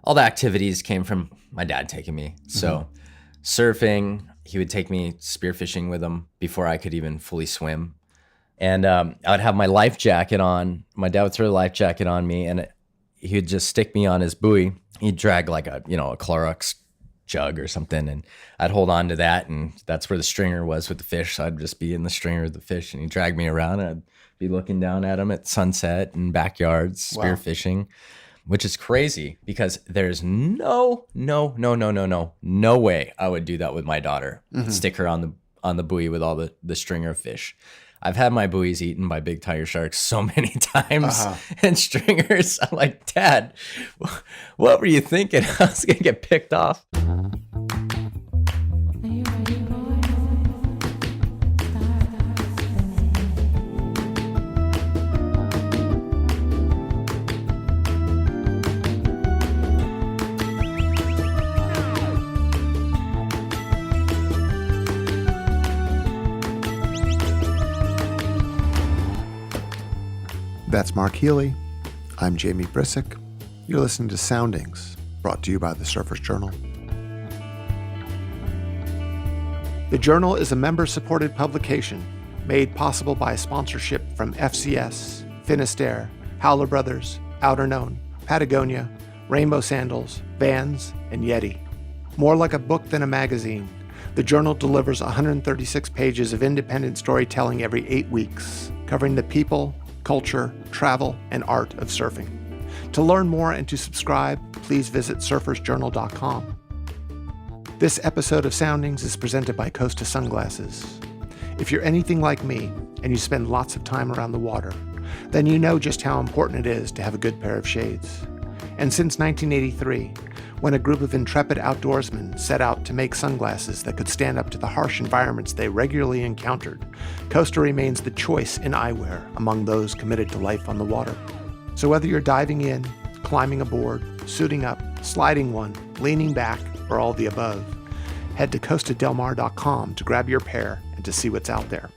all the activities came from my dad taking me. So surfing, he would take me spearfishing with him before I could even fully swim. And I would have my life jacket on. My dad would throw the life jacket on me, and he would just stick me on his buoy. He'd drag like a Clorox jug or something, and I'd hold on to that, and that's where the stringer was with the fish. So I'd just be in the stringer with the fish, and he'd drag me around, and I'd be looking down at him at sunset and backyards, spearfishing, which is crazy because there's no way I would do that with my daughter. Stick her on the buoy with all the stringer of fish. I've had my buoys eaten by big tiger sharks so many times and stringers. I'm like, Dad, what were you thinking? I was going to get picked off. That's Mark Healey. I'm Jamie Brisick. You're listening to Soundings, brought to you by the Surfer's Journal. The Journal is a member-supported publication made possible by sponsorship from FCS, Finisterre, Howler Brothers, Outerknown, Patagonia, Rainbow Sandals, Vans, and Yeti. More like a book than a magazine, the Journal delivers 136 pages of independent storytelling every 8 weeks, covering the people, culture, travel, and art of surfing. To learn more and to subscribe, please visit surfersjournal.com. This episode of Soundings is presented by Costa Sunglasses. If you're anything like me and you spend lots of time around the water, then you know just how important it is to have a good pair of shades. And since 1983, when a group of intrepid outdoorsmen set out to make sunglasses that could stand up to the harsh environments they regularly encountered, Costa remains the choice in eyewear among those committed to life on the water. So whether you're diving in, climbing a board, suiting up, sliding one, leaning back, or all the above, head to costadelmar.com to grab your pair and to see what's out there.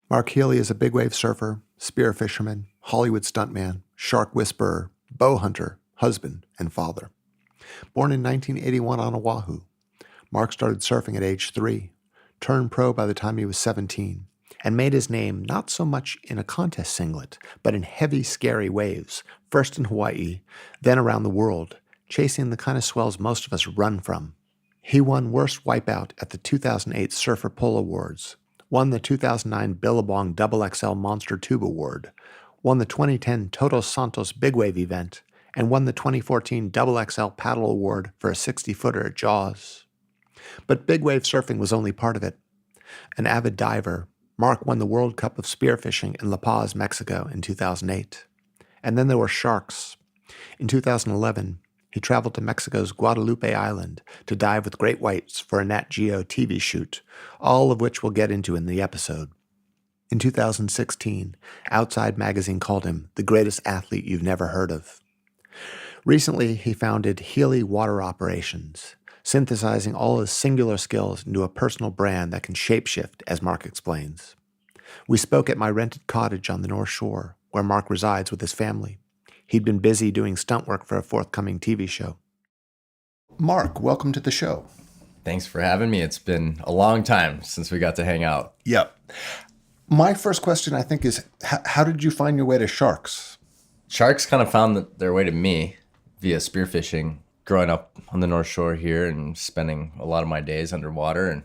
Mark Healey is a big wave surfer, spear fisherman, Hollywood stuntman, shark whisperer, bow hunter, husband, and father. Born in 1981 on Oahu, Mark started surfing at age 3, turned pro by the time he was 17, and made his name not so much in a contest singlet, but in heavy, scary waves, first in Hawaii, then around the world, chasing the kind of swells most of us run from. He won Worst Wipeout at the 2008 Surfer Pull Awards, won the 2009 Billabong XXL Monster Tube Award, won the 2010 Todos Santos Big Wave event, and won the 2014 XXL Paddle Award for a 60-footer at Jaws. But big wave surfing was only part of it. An avid diver, Mark won the World Cup of Spearfishing in La Paz, Mexico in 2008. And then there were sharks. In 2011, he traveled to Mexico's Guadalupe Island to dive with great whites for a Nat Geo TV shoot, all of which we'll get into in the episode. In 2016, Outside Magazine called him the greatest athlete you've never heard of. Recently, he founded Healey Water Operations, synthesizing all his singular skills into a personal brand that can shapeshift, as Mark explains. We spoke at my rented cottage on the North Shore, where Mark resides with his family. He'd been busy doing stunt work for a forthcoming TV show. Mark, welcome to the show. Thanks for having me. It's been a long time since we got to hang out. Yep. My first question, I think, is how did you find your way to sharks? Sharks kind of found their way to me via spearfishing, growing up on the North Shore here and spending a lot of my days underwater and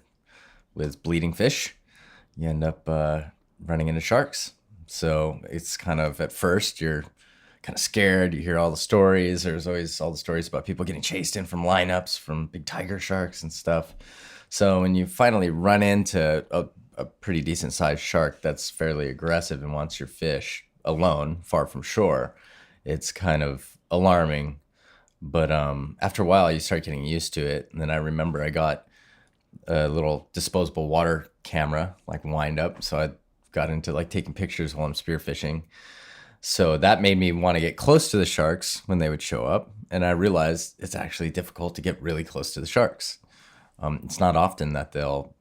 with bleeding fish. You end up running into sharks. So it's kind of, at first, you're kind of scared. You hear all the stories. There's always all the stories about people getting chased in from lineups, from big tiger sharks and stuff. So when you finally run into a pretty decent sized shark that's fairly aggressive and wants your fish alone, far from shore, it's kind of alarming. But after a while, you start getting used to it. And then I remember I got a little disposable water camera, like wind up. So I got into like taking pictures while I'm spearfishing. So that made me want to get close to the sharks when they would show up. And I realized it's actually difficult to get really close to the sharks. It's not often that they'll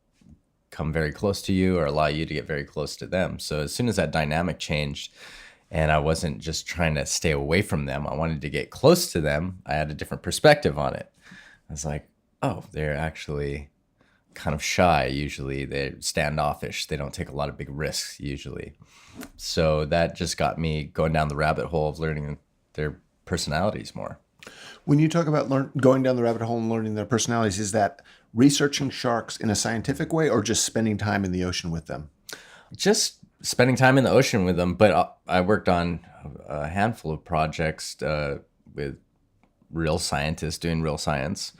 come very close to you or allow you to get very close to them. So as soon as that dynamic changed And I wasn't just trying to stay away from them. I wanted to get close to them. I had a different perspective on it. I was like, oh, they're actually kind of shy usually. They're standoffish. They don't take a lot of big risks usually. So that just got me going down the rabbit hole of learning their personalities more. When you talk about going down the rabbit hole and learning their personalities, is that researching sharks in a scientific way or just spending time in the ocean with them? Just spending time in the ocean with them. But I worked on a handful of projects with real scientists doing real science.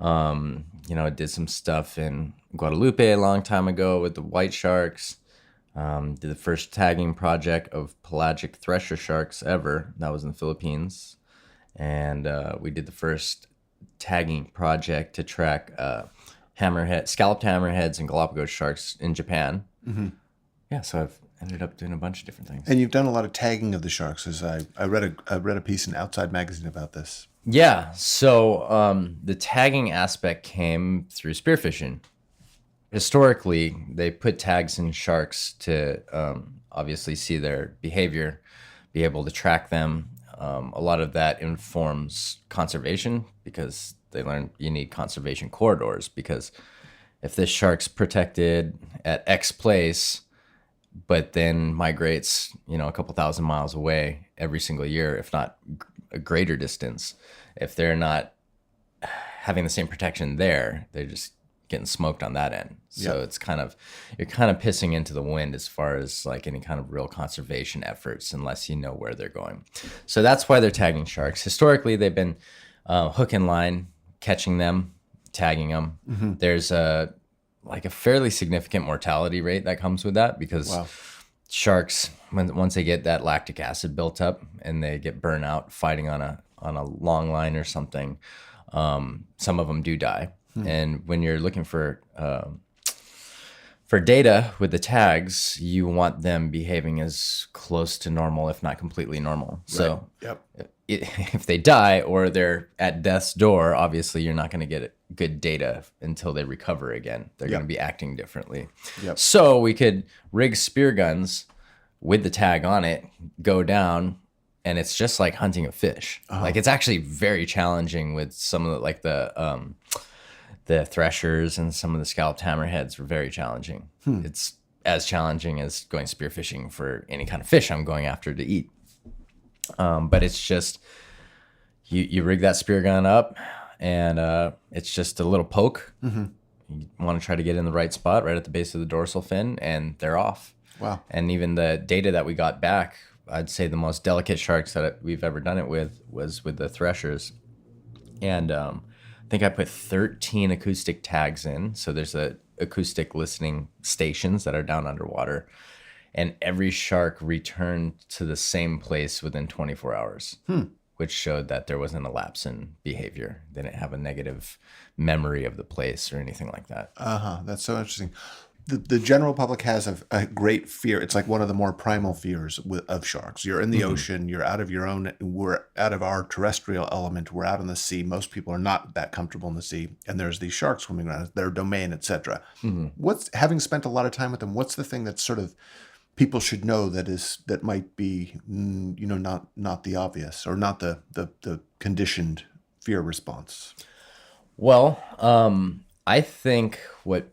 I did some stuff in Guadalupe a long time ago with the white sharks. Did the first tagging project of pelagic thresher sharks ever. That was in the Philippines. And we did the first tagging project to track scalloped hammerheads and Galapagos sharks in Japan. Yeah, so I've ended up doing a bunch of different things. And you've done a lot of tagging of the sharks. As I read a piece in Outside Magazine about this. Yeah, so the tagging aspect came through spearfishing. Historically, they put tags in sharks to obviously see their behavior, be able to track them. A lot of that informs conservation because they learn you need conservation corridors, because if this shark's protected at X place, but then migrates, a couple thousand miles away every single year, if not a greater distance, if they're not having the same protection there, they're just getting smoked on that end. So it's you're kind of pissing into the wind as far as like any kind of real conservation efforts, unless you know where they're going. So that's why they're tagging sharks. Historically, they've been hook and line, catching them, tagging them. There's a fairly significant mortality rate that comes with that, because sharks, once they get that lactic acid built up and they get burnt out fighting on a long line or something, some of them do die. And when you're looking for data with the tags, you want them behaving as close to normal, if not completely normal. So if they die or they're at death's door, obviously you're not going to get good data until they recover again. They're going to be acting differently. So we could rig spear guns with the tag on it, go down, and it's just like hunting a fish. Like, it's actually very challenging with some of the threshers and some of the scalloped hammerheads were very challenging. It's as challenging as going spearfishing for any kind of fish I'm going after to eat. But it's just, you rig that spear gun up, and it's just a little poke. You want to try to get in the right spot, right at the base of the dorsal fin, and they're off. Wow. And even the data that we got back, I'd say the most delicate sharks that we've ever done it with was with the threshers. And I think I put 13 acoustic tags in. So there's acoustic listening stations that are down underwater. And every shark returned to the same place within 24 hours, which showed that there wasn't a lapse in behavior. They didn't have a negative memory of the place or anything like that. That's so interesting. The general public has a great fear. It's like one of the more primal fears of sharks. You're in the ocean. You're out of we're out of our terrestrial element. We're out in the sea. Most people are not that comfortable in the sea. And there's these sharks swimming around, their domain, etc. Having spent a lot of time with them, what's the thing that sort of people should know that might be, not the obvious or not the conditioned fear response? Well, I think what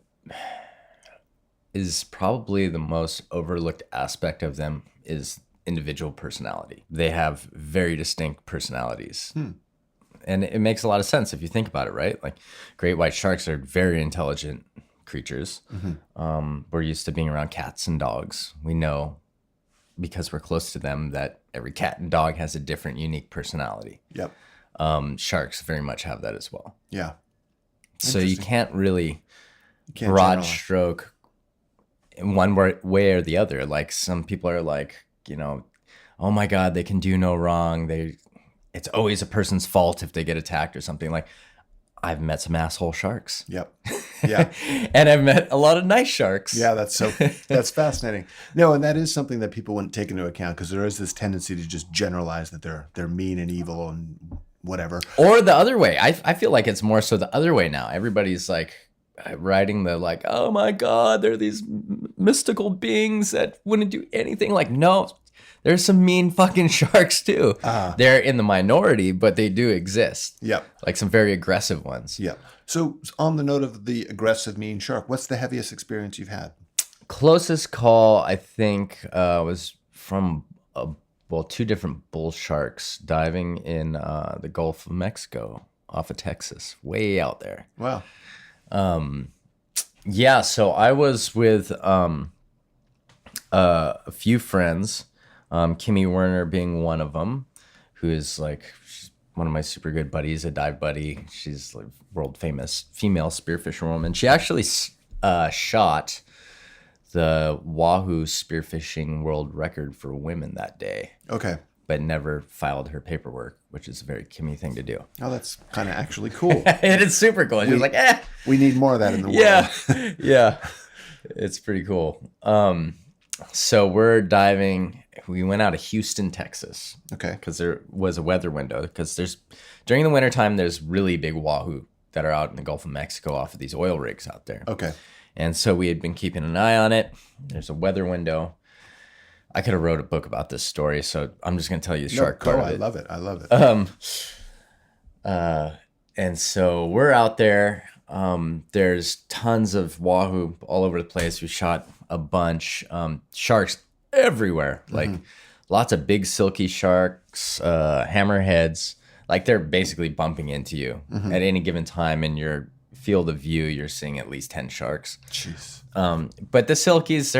is probably the most overlooked aspect of them is individual personality. They have very distinct personalities. And it makes a lot of sense if you think about it, right? Like, great white sharks are very intelligent creatures. We're used to being around cats and dogs. We know, because we're close to them, that every cat and dog has a different, unique personality. Sharks very much have that as well. So you can't really broad stroke in one way or the other. Like, some people are like, oh my God, they can do no wrong. It's always a person's fault if they get attacked or something. Like, I've met some asshole sharks. And I've met a lot of nice sharks. That's fascinating. No, and that is something that people wouldn't take into account, because there is this tendency to just generalize that they're mean and evil and whatever. Or the other way. I feel like it's more so the other way now. Everybody's like writing oh my God, they're these mystical beings that wouldn't do anything. Like, no, there's some mean fucking sharks too. They're in the minority, but they do exist. Yep. Like some very aggressive ones. Yep. So on the note of the aggressive mean shark, what's the heaviest experience you've had? Closest call, I think, was from two different bull sharks diving in the Gulf of Mexico off of Texas, way out there. Wow. Yeah, so I was with a few friends, Kimmy Werner being one of them, who is like she's one of my super good buddies, a dive buddy. She's like world famous female spearfisher woman. She actually shot the Oahu spearfishing world record for women that day. Okay. But never filed her paperwork, which is a very Kimmy thing to do. Oh, that's kind of actually cool. It is super cool. She was like, we need more of that in the world. Yeah. Yeah. It's pretty cool. So we're diving. We went out of Houston, Texas. Okay. Because there was a weather window. Because during the wintertime, there's really big wahoo that are out in the Gulf of Mexico off of these oil rigs out there. Okay. And so we had been keeping an eye on it. There's a weather window. I could have wrote a book about this story, so I'm just going to tell you the shark part of it. I love it. And so we're out there. There's tons of wahoo all over the place. We shot a bunch. Sharks everywhere. Like lots of big silky sharks, hammerheads. Like they're basically bumping into you at any given time in your field of view. You're seeing at least 10 sharks. Jeez. But the silkies,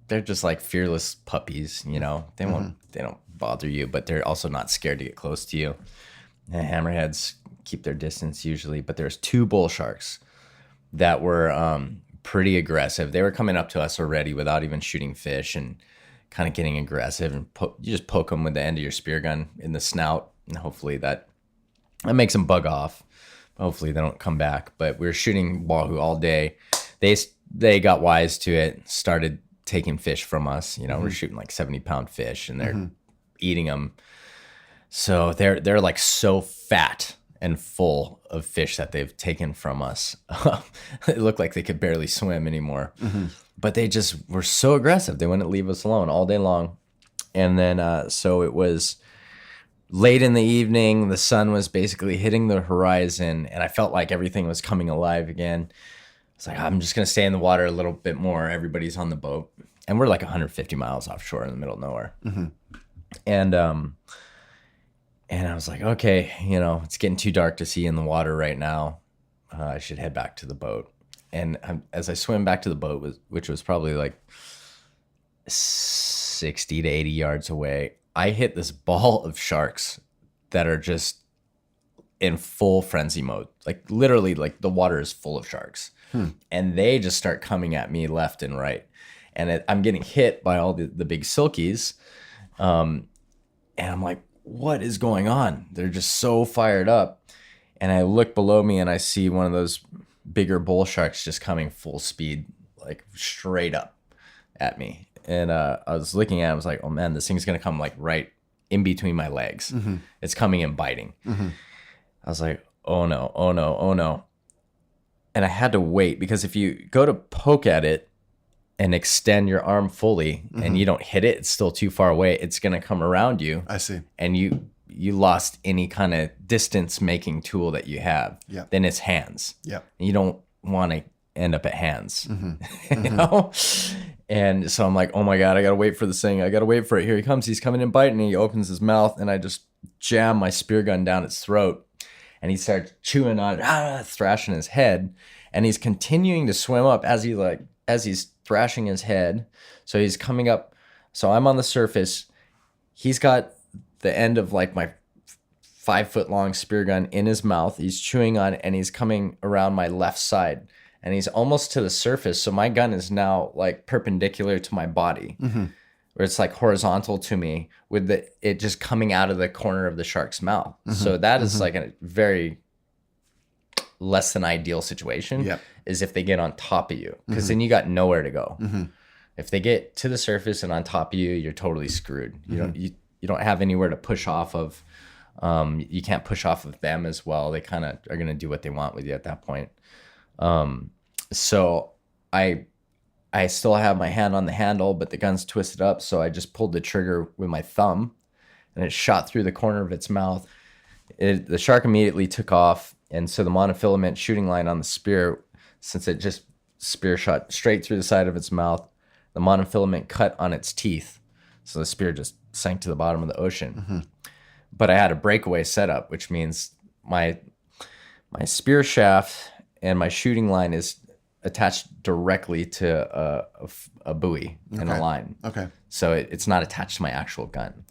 they're just like fearless puppies, you know. They don't bother you, but they're also not scared to get close to you. And hammerheads keep their distance usually, but there's 2 bull sharks that were pretty aggressive. They were coming up to us already without even shooting fish and kind of getting aggressive. And you just poke them with the end of your spear gun in the snout, and hopefully that makes them bug off. Hopefully they don't come back. But we were shooting wahoo all day. They got wise to it, started taking fish from us. You know, we're shooting like 70-pound fish, and they're eating them. So they're like so fat and full of fish that they've taken from us. It looked like they could barely swim anymore. But they just were so aggressive. They wouldn't leave us alone all day long. And then so it was late in the evening. The sun was basically hitting the horizon, and I felt like everything was coming alive again. It's like, I'm just going to stay in the water a little bit more. Everybody's on the boat. And we're like 150 miles offshore in the middle of nowhere. And I was like, okay, you know, it's getting too dark to see in the water right now. I should head back to the boat. And as I swim back to the boat, which was probably like 60 to 80 yards away, I hit this ball of sharks that are just in full frenzy mode. Like literally, like the water is full of sharks. And they just start coming at me left and right. And I'm getting hit by all the big silkies. And I'm like, what is going on? They're just so fired up. And I look below me and I see one of those bigger bull sharks just coming full speed, like straight up at me. And I was looking at it, I was like, oh man, this thing's going to come like right in between my legs. It's coming and biting. I was like, oh no, oh no, oh no. And I had to wait, because if you go to poke at it and extend your arm fully and you don't hit it, it's still too far away. It's going to come around you. I see. And you lost any kind of distance making tool that you have. Then it's hands. You don't want to end up at hands, you know? And so I'm like, oh my God, I got to wait for this thing. I got to wait for it. Here he comes. He's coming and biting. He opens his mouth, and I just jam my spear gun down its throat. And he starts chewing on it, thrashing his head. And he's continuing to swim up as he's thrashing his head. So he's coming up. So I'm on the surface. He's got the end of like my 5-foot-long spear gun in his mouth. He's chewing on it, and he's coming around my left side. And he's almost to the surface. So my gun is now like perpendicular to my body, where it's like horizontal to me, with it just coming out of the corner of the shark's mouth. So that is like a very less than ideal situation, is if they get on top of you, because then you got nowhere to go. If they get to the surface and on top of you, you're totally screwed. You don't have anywhere to push off of. You can't push off of them as well. They kind of are going to do what they want with you at that point. So I I still have my hand on the handle, but the gun's twisted up. So I just pulled the trigger with my thumb and it shot through the corner of its mouth. The shark immediately took off. And so the monofilament shooting line on the spear, since it just spear shot straight through the side of its mouth, the monofilament cut on its teeth. So the spear just sank to the bottom of the ocean. But I had a breakaway setup, which means my spear shaft and my shooting line is attached directly to a buoy and a line. Okay. So it's not attached to my actual gun.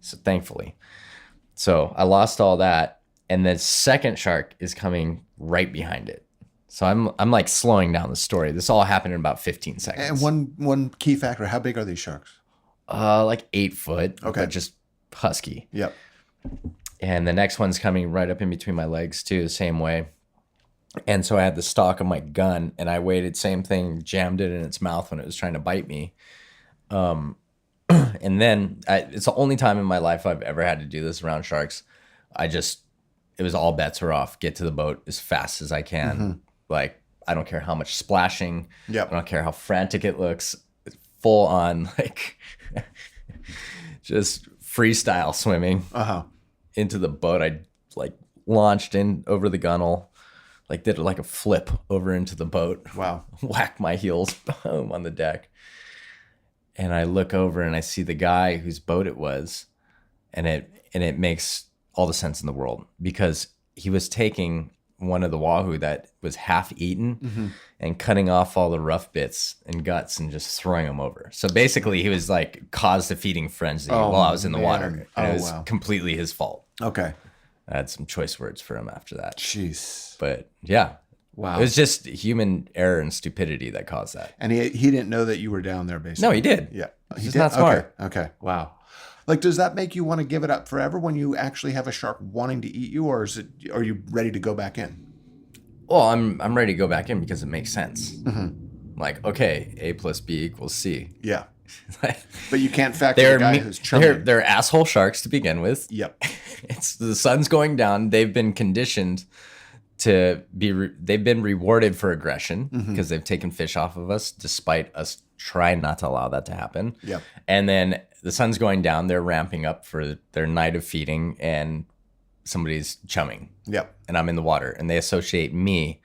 So thankfully. So I lost all that. And the second shark is coming right behind it. So I'm like slowing down the story. This all happened in about 15 seconds. And one key factor, how big are these sharks? Like 8 foot. Okay. But just husky. Yep. And the next one's coming right up in between my legs too, the same way. And so I had the stock of my gun and I waited, same thing, jammed it in its mouth when it was trying to bite me. And then it's the only time in my life I've ever had to do this around sharks. It was all bets are off. Get to the boat as fast as I can. Like, I don't care how much splashing. Yep. I don't care how frantic it looks. It's full on, like, just freestyle swimming into the boat. I like launched in over the gunnel, like did like a flip over into the boat. Wow. Whacked my heels boom on the deck. And I look over and I see the guy whose boat it was. And it makes all the sense in the world because he was taking one of the wahoo that was half eaten and cutting off all the rough bits and guts and just throwing them over. So basically he was like caused a feeding frenzy while I was in the water. And it was completely his fault. Okay. I had some choice words for him after that. Jeez. But yeah. Wow. It was just human error and stupidity that caused that. And he didn't know that you were down there, basically. No, he did. Yeah. He's not smart. Okay. Wow. Like, does that make you want to give it up forever when you actually have a shark wanting to eat you, or are you ready to go back in? Well, I'm ready to go back in because it makes sense. Like, okay, A plus B equals C. Yeah. But you can't factor the guy who's chumming. They're asshole sharks to begin with. Yep. It's the sun's going down. They've been conditioned to be. They've been rewarded for aggression because they've taken fish off of us, despite us trying not to allow that to happen. Yep. And then the sun's going down. They're ramping up for their night of feeding, and somebody's chumming. Yep. And I'm in the water, and they associate me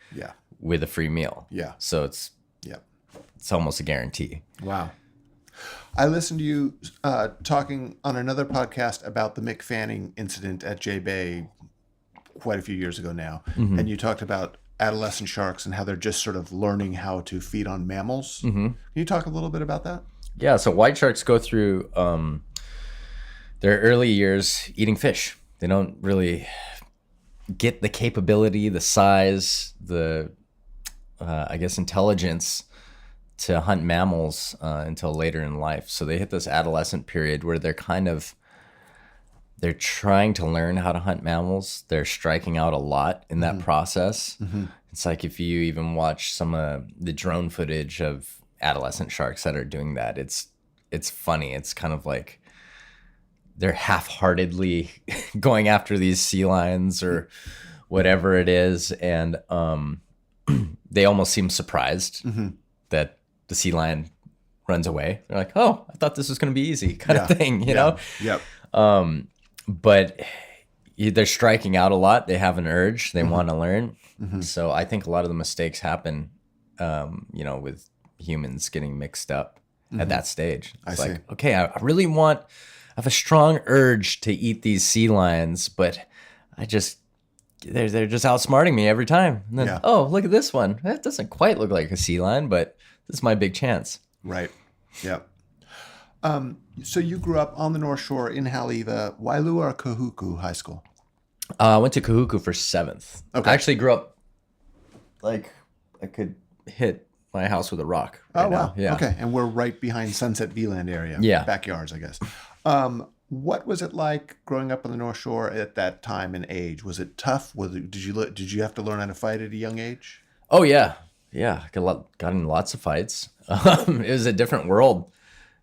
with a free meal. Yeah. So it's almost a guarantee. Wow. I listened to you talking on another podcast about the Mick Fanning incident at J Bay quite a few years ago now. And you talked about adolescent sharks and how they're just sort of learning how to feed on mammals. Can you talk a little bit about that? Yeah, so white sharks go through their early years eating fish. They don't really get the capability, the size, the, I guess, intelligence to hunt mammals until later in life. So they hit this adolescent period where they're trying to learn how to hunt mammals. They're striking out a lot in that process. It's like if you even watch some of the drone footage of adolescent sharks that are doing that, it's funny. It's kind of like they're half-heartedly going after these sea lions or whatever it is, and they almost seem surprised that the sea lion runs away. They're like, "Oh, I thought this was going to be easy," kind of thing, you know? Yep. But they're striking out a lot. They have an urge. They want to learn. So I think a lot of the mistakes happen, with humans getting mixed up at that stage. It's like, okay, I have a strong urge to eat these sea lions, but they're just outsmarting me every time. And then, oh, look at this one. That doesn't quite look like a sea lion, but this is my big chance. Right. Yep. So you grew up on the North Shore in Haleiwa, Waialua or Kahuku High School? I went to Kahuku for 7th. Okay. I actually grew up like I could hit my house with a rock. Right wow. Now. Yeah. Okay. And we're right behind Sunset V-Land area. Yeah. Backyards, I guess. What was it like growing up on the North Shore at that time and age? Was it tough? Did you have to learn how to fight at a young age? Oh yeah. Yeah. Got in lots of fights. It was a different world.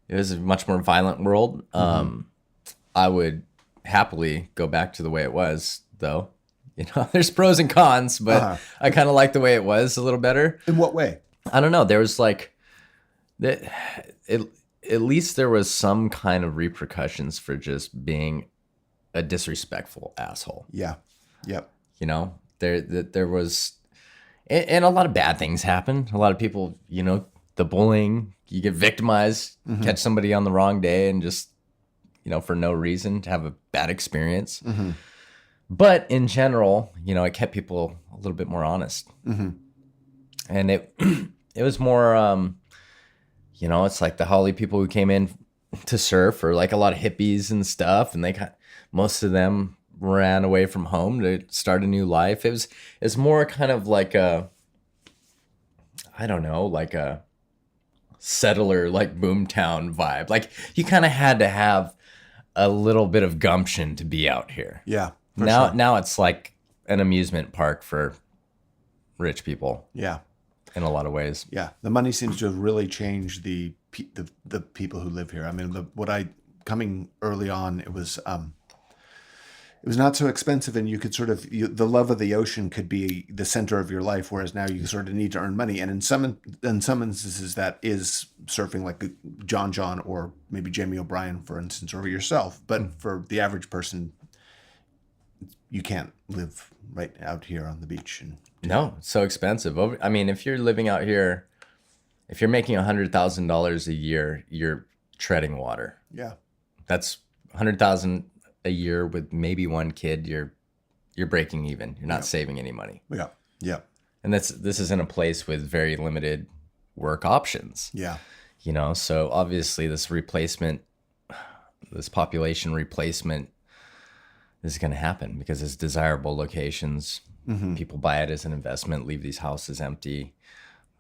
It was a much more violent world. I would happily go back to the way it was, though. There's pros and cons, but I kind of like the way it was a little better. In what way? I don't know. There was That it, at least there was some kind of repercussions for just being a disrespectful asshole. Yeah. Yep. You know, there was, and a lot of bad things happen. A lot of people, you know, the bullying, you get victimized, catch somebody on the wrong day, and just, you know, for no reason to have a bad experience. But in general, you know, it kept people a little bit more honest. And it was more, you know, it's like the Holly people who came in to surf, or like a lot of hippies and stuff, and most of them ran away from home to start a new life. It was more kind of like a, I don't know, like a settler, like boomtown vibe. Like you kind of had to have a little bit of gumption to be out here. Yeah. Now it's like an amusement park for rich people. Yeah. In a lot of ways. Yeah. The money seems to have really changed the people who live here. I mean, coming early on, it was not so expensive, and you could sort of, the love of the ocean could be the center of your life, whereas now you sort of need to earn money. And in some instances, that is surfing, like John, or maybe Jamie O'Brien, for instance, or yourself. But for the average person, you can't live right out here on the beach. No, it's so expensive. I mean, if you're living out here, if you're making $100,000 a year, you're treading water. Yeah. That's $100,000 a year with maybe one kid. You're breaking even. You're not saving any money. Yeah. Yeah. And this is in a place with very limited work options. Yeah. You know, so obviously this population replacement is going to happen because it's desirable locations. People buy it as an investment, leave these houses empty.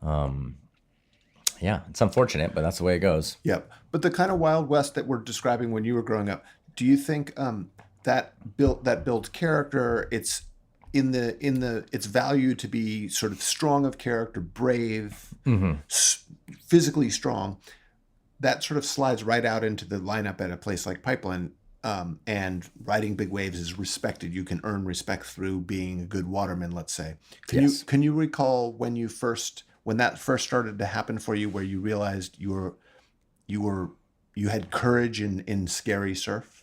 Yeah, it's unfortunate, but that's the way it goes. Yep. But the kind of Wild West that we're describing when you were growing up, do you think that builds character? It's in its value to be sort of strong of character, brave, physically strong. That sort of slides right out into the lineup at a place like Pipeline. And riding big waves is respected. You can earn respect through being a good waterman, let's say. Can you recall when that first started to happen for you, where you realized you had courage in scary surf?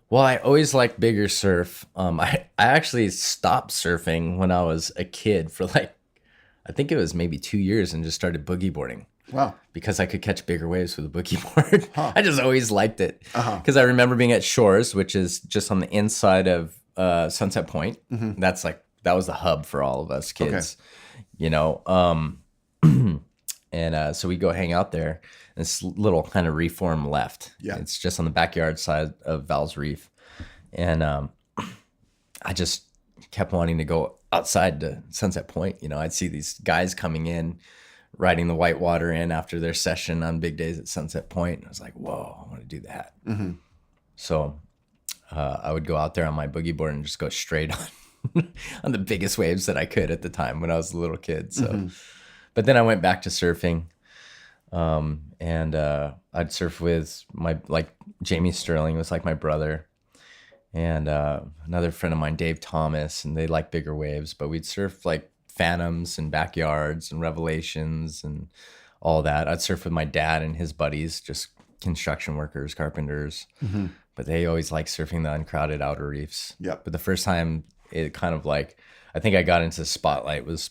Well, I always liked bigger surf. I actually stopped surfing when I was a kid for I think it was maybe 2 years, and just started boogie boarding. Wow. Because I could catch bigger waves with a boogie board. I just always liked it. Because I remember being at Shores, which is just on the inside of Sunset Point. That was the hub for all of us kids. Okay. You know, and so we go hang out there. And this little kind of reef form left. Yeah. It's just on the backyard side of Val's Reef. And I just kept wanting to go outside to Sunset Point. You know, I'd see these guys coming in, riding the whitewater in after their session on big days at Sunset Point. I was like, whoa, I want to do that. So I would go out there on my boogie board and just go straight on the biggest waves that I could at the time when I was a little kid. So, but then I went back to surfing, and I'd surf with Jamie Sterling was like my brother, and another friend of mine, Dave Thomas, and they like bigger waves, but we'd surf like Phantoms and Backyards and Revelations and all that. I'd surf with my dad and his buddies, just construction workers, carpenters. But they always liked surfing the uncrowded outer reefs. Yep. But the first time it kind of I think I got into the spotlight was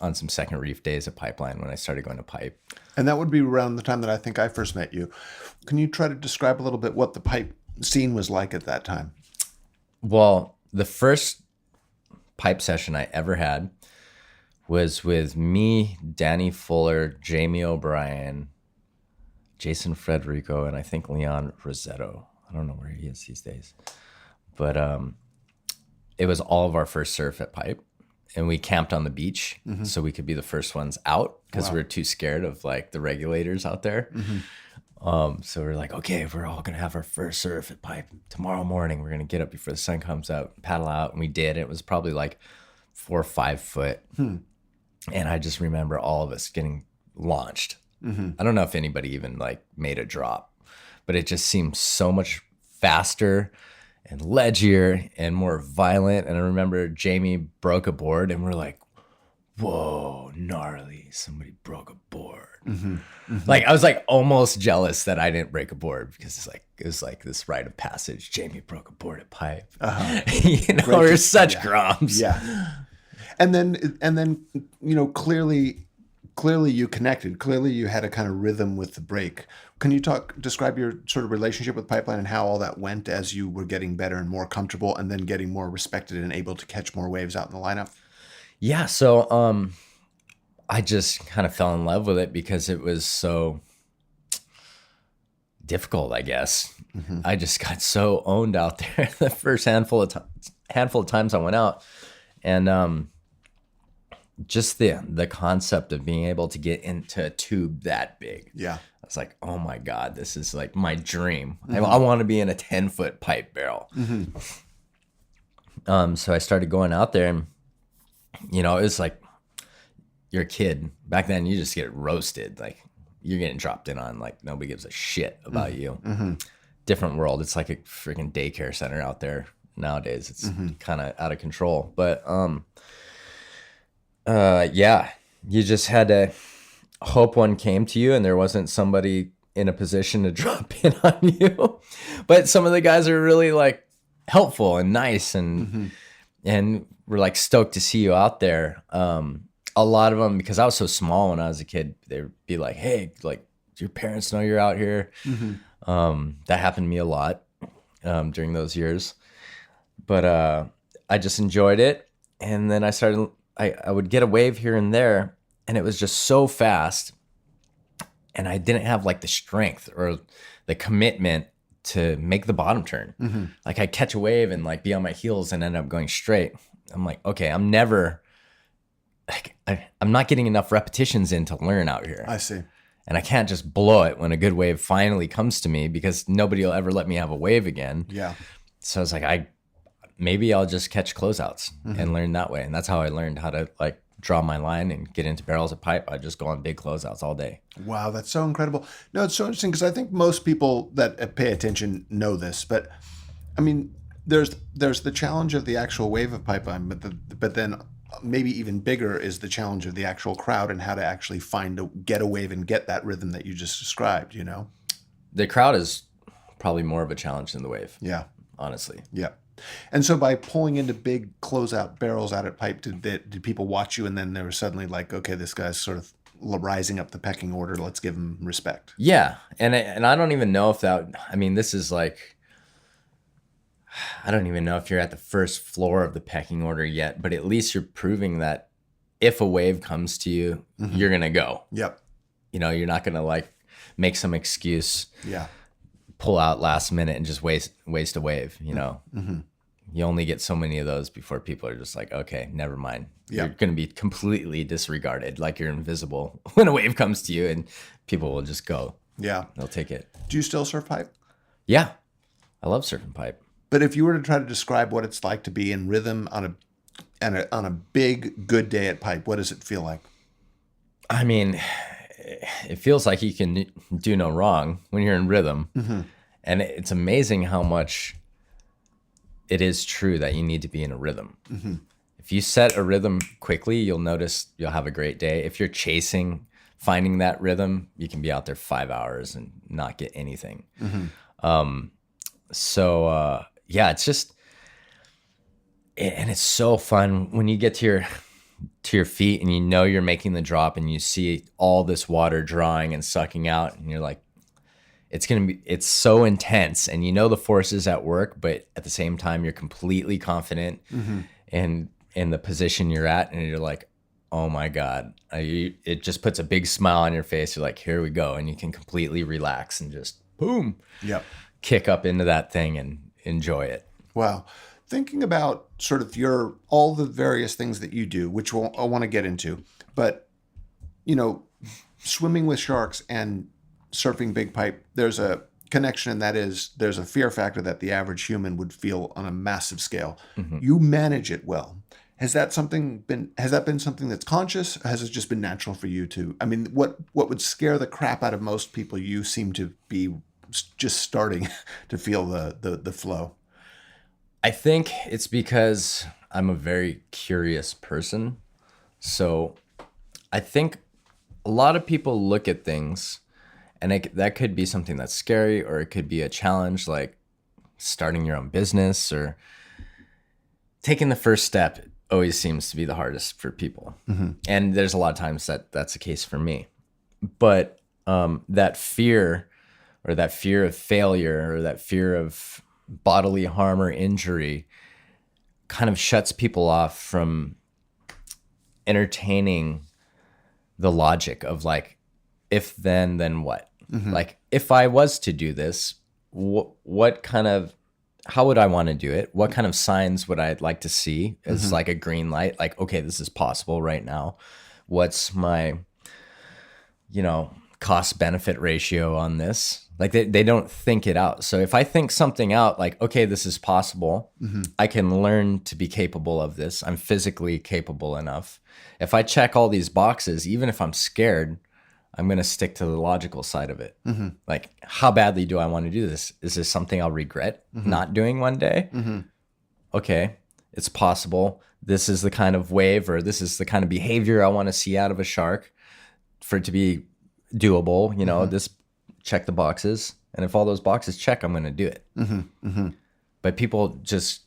on some second reef days at Pipeline when I started going to Pipe. And that would be around the time that I think I first met you. Can you try to describe a little bit what the Pipe scene was like at that time? Well, the first Pipe session I ever had was with me, Danny Fuller, Jamie O'Brien, Jason Frederico, and I think Leon Rosetto. I don't know where he is these days. But it was all of our first surf at Pipe. And we camped on the beach so we could be the first ones out because we were too scared of the regulators out there. So we're like, okay, we're all going to have our first surf at Pipe tomorrow morning. We're going to get up before the sun comes out, paddle out. And we did. It was probably 4 or 5 foot. And I just remember all of us getting launched. I don't know if anybody even made a drop, but it just seemed so much faster and ledgier and more violent. And I remember Jamie broke a board and we're like, whoa, gnarly, somebody broke a board. Like I was like almost jealous that I didn't break a board, because it was like this rite of passage. Jamie broke a board at Pipe. You know, we're such groms. Yeah. And then clearly you connected. Clearly you had a kind of rhythm with the break. Can you describe your sort of relationship with Pipeline and how all that went as you were getting better and more comfortable and then getting more respected and able to catch more waves out in the lineup? Yeah. So I just kind of fell in love with it because it was so difficult, I guess. I just got so owned out there the first handful of times I went out. And just the concept of being able to get into a tube that big. Yeah. I was like, oh my God, this is like my dream. I want to be in a 10-foot pipe barrel. So I started going out there, and, it was like, you're a kid. Back then, you just get roasted. Like, you're getting dropped in on, like, nobody gives a shit about you. Different world. It's like a freaking daycare center out there nowadays. It's kind of out of control. But yeah, you just had to hope one came to you and there wasn't somebody in a position to drop in on you. But some of the guys are really like helpful and nice, and we're like stoked to see you out there. A lot of them, because I was so small when I was a kid, they would be like, hey, like, do your parents know you're out here? That happened to me a lot during those years. But I just enjoyed it. And then I would get a wave here and there, and it was just so fast. And I didn't have like the strength or the commitment to make the bottom turn. Like, I'd catch a wave and like be on my heels and end up going straight. I'm like, okay, I'm not getting enough repetitions in to learn out here. I see. And I can't just blow it when a good wave finally comes to me, because nobody will ever let me have a wave again. Yeah. So I was like, maybe I'll just catch closeouts and learn that way. And that's how I learned how to like draw my line and get into barrels of pipe. I just go on big closeouts all day. Wow, that's so incredible. No, it's so interesting, because I think most people that pay attention know this, but I mean, there's the challenge of the actual wave of pipeline, but then maybe even bigger is the challenge of the actual crowd and how to actually get a wave and get that rhythm that you just described, The crowd is probably more of a challenge than the wave. Yeah. Honestly. Yeah. And so by pulling into big closeout barrels out at Pipe, did people watch you, and then they were suddenly like, okay, this guy's sort of rising up the pecking order, let's give him respect? Yeah. And I don't even know if this is like, I don't even know if you're at the first floor of the pecking order yet, but at least you're proving that if a wave comes to you, you're going to go. Yep. You're not going to like make some excuse. Yeah. Pull out last minute and just waste a wave, You only get so many of those before people are just like, okay, never mind. Yeah. You're going to be completely disregarded, like you're invisible when a wave comes to you, and people will just go. Yeah. They'll take it. Do you still surf pipe? Yeah. I love surfing pipe. But if you were to try to describe what it's like to be in rhythm on a big, good day at Pipe, what does it feel like? I mean, it feels like you can do no wrong when you're in rhythm. And it's amazing how much it is true that you need to be in a rhythm. If you set a rhythm quickly, you'll notice you'll have a great day. If you're finding that rhythm, you can be out there 5 hours and not get anything. Yeah, it's just, and it's so fun when you get to your feet and you're making the drop and you see all this water drawing and sucking out, and you're like, it's so intense, and the force is at work, but at the same time you're completely confident in the position you're at, and you're like, oh my God, it just puts a big smile on your face. You're like, here we go, and you can completely relax and just boom, kick up into that thing and enjoy it. Wow. Thinking about sort of all the various things that you do, which I want to get into, but swimming with sharks and surfing big pipe, there's a connection, and that is there's a fear factor that the average human would feel on a massive scale. You manage it well. Has that been something that's conscious, or has it just been natural for you to? I mean, what would scare the crap out of most people, you seem to be just starting to feel the flow. I think it's because I'm a very curious person. So I think a lot of people look at things, and that could be something that's scary, or it could be a challenge like starting your own business, or taking the first step always seems to be the hardest for people. And there's a lot of times that's the case for me. But that fear, or that fear of failure, or that fear of bodily harm or injury kind of shuts people off from entertaining the logic of like, if then what? Like, if I was to do this, what kind of, how would I want to do it? What kind of signs would I like to see as like a green light? Like, okay, this is possible right now. What's my, cost benefit ratio on this? Like they don't think it out. So if I think something out, like, okay, this is possible, I can learn to be capable of this. I'm physically capable enough. If I check all these boxes, even if I'm scared, I'm going to stick to the logical side of it. Like, how badly do I want to do this? Is this something I'll regret not doing one day? Okay, it's possible. This is the kind of wave, or this is the kind of behavior I want to see out of a shark for it to be doable. This, check the boxes. And if all those boxes check, I'm going to do it. But people just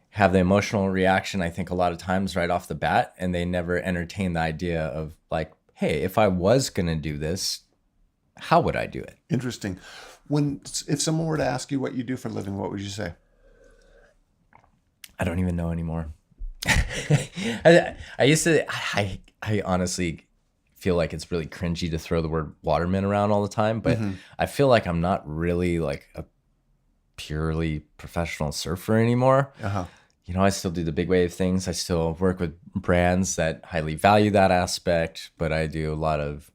have the emotional reaction, I think, a lot of times right off the bat, and they never entertain the idea of like, hey, if I was going to do this, how would I do it? Interesting. If someone were to ask you what you do for a living, what would you say? I don't even know anymore. I honestly feel like it's really cringy to throw the word waterman around all the time, but I feel like I'm not really like a purely professional surfer anymore. I still do the big wave things. I still work with brands that highly value that aspect, but I do a lot of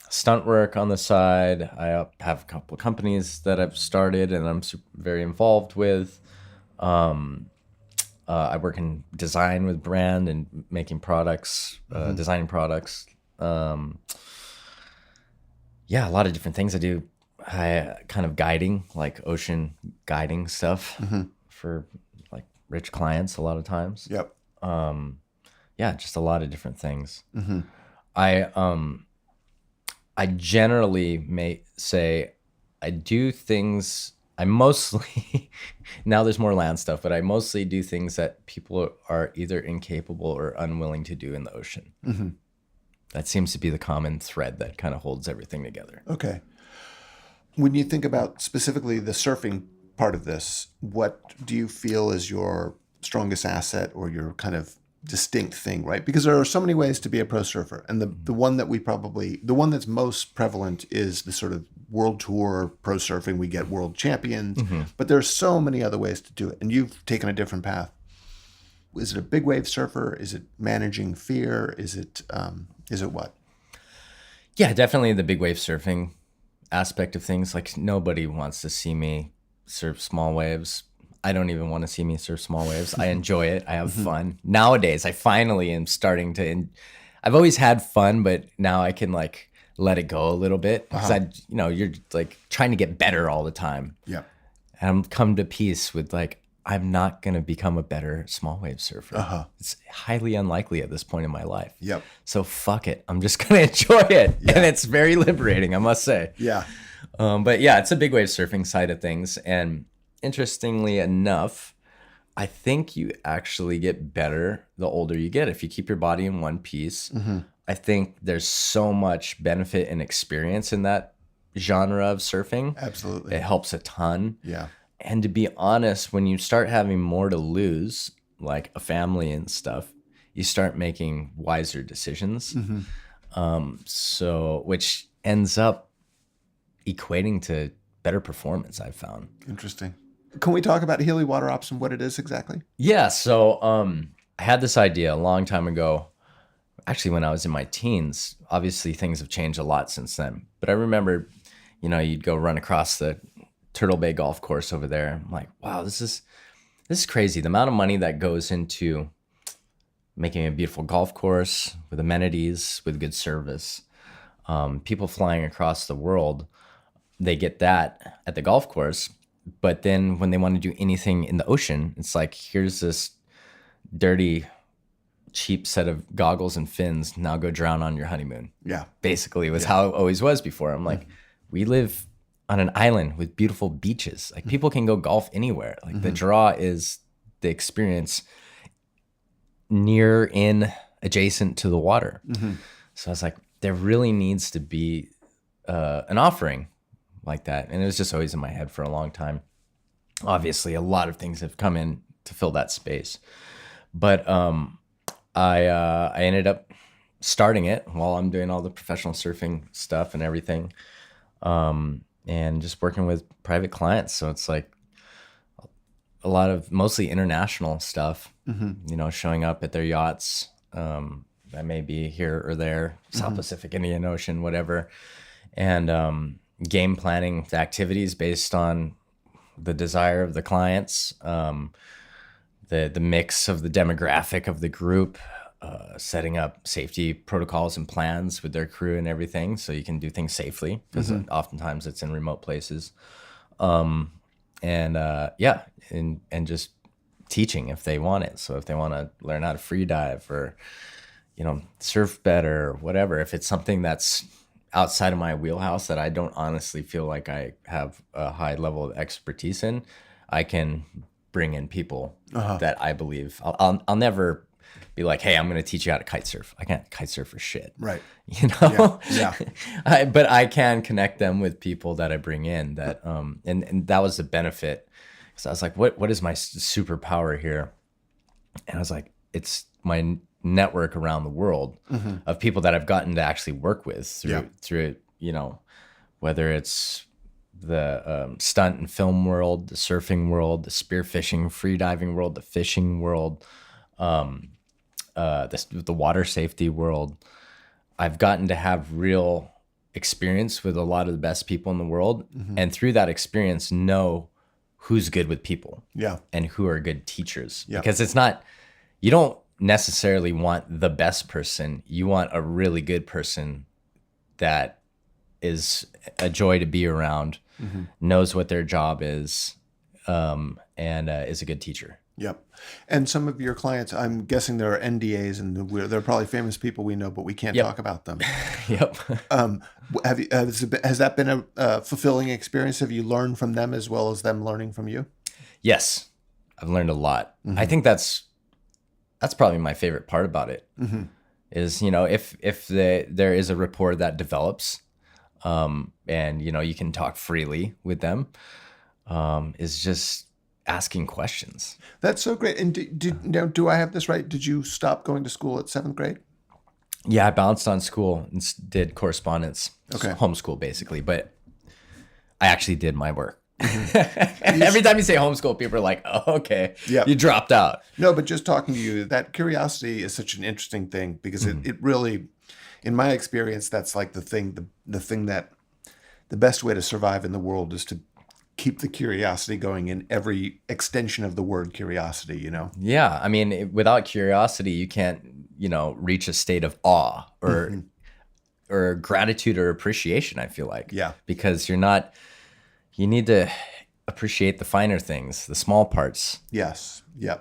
stunt work on the side. I have a couple of companies that I've started and I'm very involved with. I work in design with brand and making products, designing products. A lot of different things I do. I kind of guiding, like ocean guiding stuff for like rich clients a lot of times. Just a lot of different things. I generally may say I do things. I mostly, now there's more land stuff, but I mostly do things that people are either incapable or unwilling to do in the ocean. That seems to be the common thread that kind of holds everything together. Okay. When you think about specifically the surfing part of this, what do you feel is your strongest asset or your kind of distinct thing, right? Because there are so many ways to be a pro surfer. And the one that's most prevalent is the sort of world tour pro surfing. We get world champions, but there's so many other ways to do it. And you've taken a different path. Is it a big wave surfer? Is it managing fear? Is it what? Yeah, definitely the big wave surfing aspect of things. Like, nobody wants to see me surf small waves. I don't even want to see me surf small waves. I enjoy it. I have fun. Nowadays, I finally am starting to. I've always had fun, but now I can like let it go a little bit because you're like trying to get better all the time. Yeah. And I'm come to peace with like, I'm not going to become a better small wave surfer. It's highly unlikely at this point in my life. Yep. So fuck it. I'm just going to enjoy it. Yeah. And it's very liberating, I must say. Yeah. But yeah, it's a big wave surfing side of things. And interestingly enough, I think you actually get better the older you get if you keep your body in one piece. I think there's so much benefit and experience in that genre of surfing. Absolutely. It helps a ton. Yeah. And to be honest, when you start having more to lose, like a family and stuff, you start making wiser decisions. Which ends up equating to better performance, I've found. Interesting. Can we talk about Healey Water Ops and what it is exactly? Yeah. So I had this idea a long time ago, actually when I was in my teens. Obviously, things have changed a lot since then. But I remember, you'd go run across the Turtle Bay golf course over there. I'm like, wow, this is crazy. The amount of money that goes into making a beautiful golf course with amenities, with good service. People flying across the world, they get that at the golf course. But then when they want to do anything in the ocean, it's like, here's this dirty cheap set of goggles and fins. Now go drown on your honeymoon. Yeah. Basically was how it always was before. I'm like, we live on an island with beautiful beaches. Like people can go golf anywhere. Like the draw is the experience near, in, adjacent to the water. So I was like, there really needs to be an offering like that. And it was just always in my head for a long time. Obviously, a lot of things have come in to fill that space. But I ended up starting it while I'm doing all the professional surfing stuff and everything. And just working with private clients. So it's like a lot of mostly international stuff, you know, showing up at their yachts. That may be here or there, South Pacific, Indian Ocean, whatever. And game planning the activities based on the desire of the clients, the mix of the demographic of the group, setting up safety protocols and plans with their crew and everything so you can do things safely, because oftentimes it's in remote places. And just teaching if they want it. So if they want to learn how to free dive or, you know, surf better or whatever, if it's something that's outside of my wheelhouse that I don't honestly feel like I have a high level of expertise in, I can bring in people that I believe. I'll never be like, hey, I'm going to teach you how to kite surf. I can't kite surf for shit. Right. You know? Yeah. But I can connect them with people that I bring in that, and that was the benefit. So I was like, what is my superpower here? And I was like, it's my network around the world of people that I've gotten to actually work with through, you know, whether it's the stunt and film world, the surfing world, the spearfishing, free diving world, the fishing world, the water safety world. I've gotten to have real experience with a lot of the best people in the world. And through that experience, know who's good with people and who are good teachers. Because it's not, you don't necessarily want the best person. You want a really good person that is a joy to be around, knows what their job is, and is a good teacher. Yep. And some of your clients, I'm guessing there are NDAs, and they're probably famous people we know, but we can't talk about them. Has that been a fulfilling experience? Have you learned from them as well as them learning from you? Yes, I've learned a lot. I think that's probably my favorite part about it. Is, you know, if there is a rapport that develops, and, you know, you can talk freely with them, is just asking questions. That's so great. And do I have this right? Did you stop going to school at 7th grade? Yeah, I bounced on school and did correspondence. Okay. Homeschool, basically. But I actually did my work. Every time you say homeschool, people are like, oh, okay, you dropped out. No, but just talking to you, that curiosity is such an interesting thing, because it really, in my experience, that's like the thing that the best way to survive in the world is to keep the curiosity going in every extension of the word curiosity, you know? Yeah. I mean, without curiosity, you can't, you know, reach a state of awe or gratitude or appreciation, I feel like. Yeah. Because you need to appreciate the finer things, the small parts. Yes. Yeah.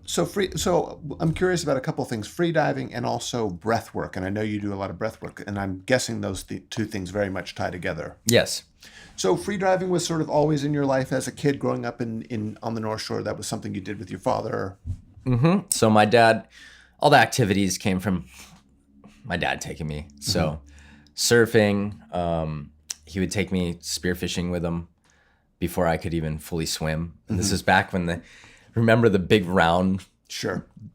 So I'm curious about a couple of things: free diving and also breath work. And I know you do a lot of breath work, and I'm guessing those two things very much tie together. Yes. So free diving was sort of always in your life as a kid growing up on the North Shore. That was something you did with your father. So my dad, all the activities came from my dad taking me. So surfing, he would take me spearfishing with him before I could even fully swim. And this is back when remember the big round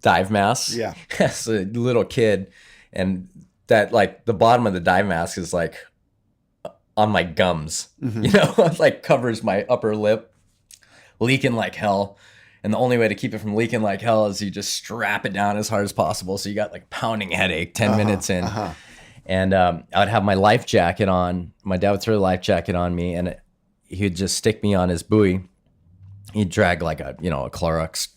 dive mask? Yeah. As a little kid. And that, like, the bottom of the dive mask is like on my gums, you know, like covers my upper lip, leaking like hell. And the only way to keep it from leaking like hell is you just strap it down as hard as possible. So you got like a pounding headache 10 minutes in. And I would have my life jacket on. My dad would throw the life jacket on me, and he would just stick me on his buoy. He'd drag like a Clorox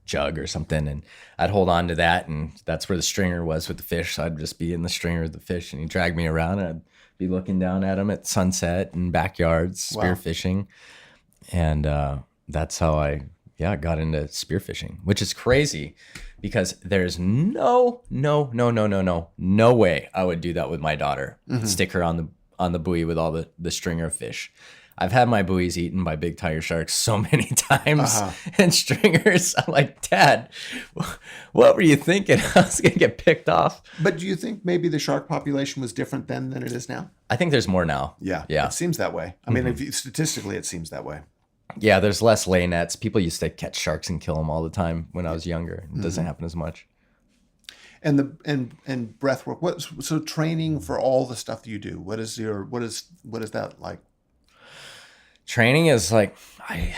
jug or something, and I'd hold on to that, and that's where the stringer was with the fish. So I'd just be in the stringer with the fish, and he'd drag me around, and I'd be looking down at him at sunset in backyards, spearfishing. And that's how I yeah, got into spearfishing, which is crazy because there's no way I would do that with my daughter. Stick her on the buoy with all the stringer fish. I've had my buoys eaten by big tiger sharks so many times and stringers. I'm like, Dad, what were you thinking? I was going to get picked off. But do you think maybe the shark population was different then than it is now? I think there's more now. Yeah. Yeah. It seems that way. I mean, statistically, it seems that way. Yeah, there's less lay nets. People used to catch sharks and kill them all the time when I was younger. It doesn't happen as much. And breath work. So training for all the stuff that you do. What is that like? Training is like I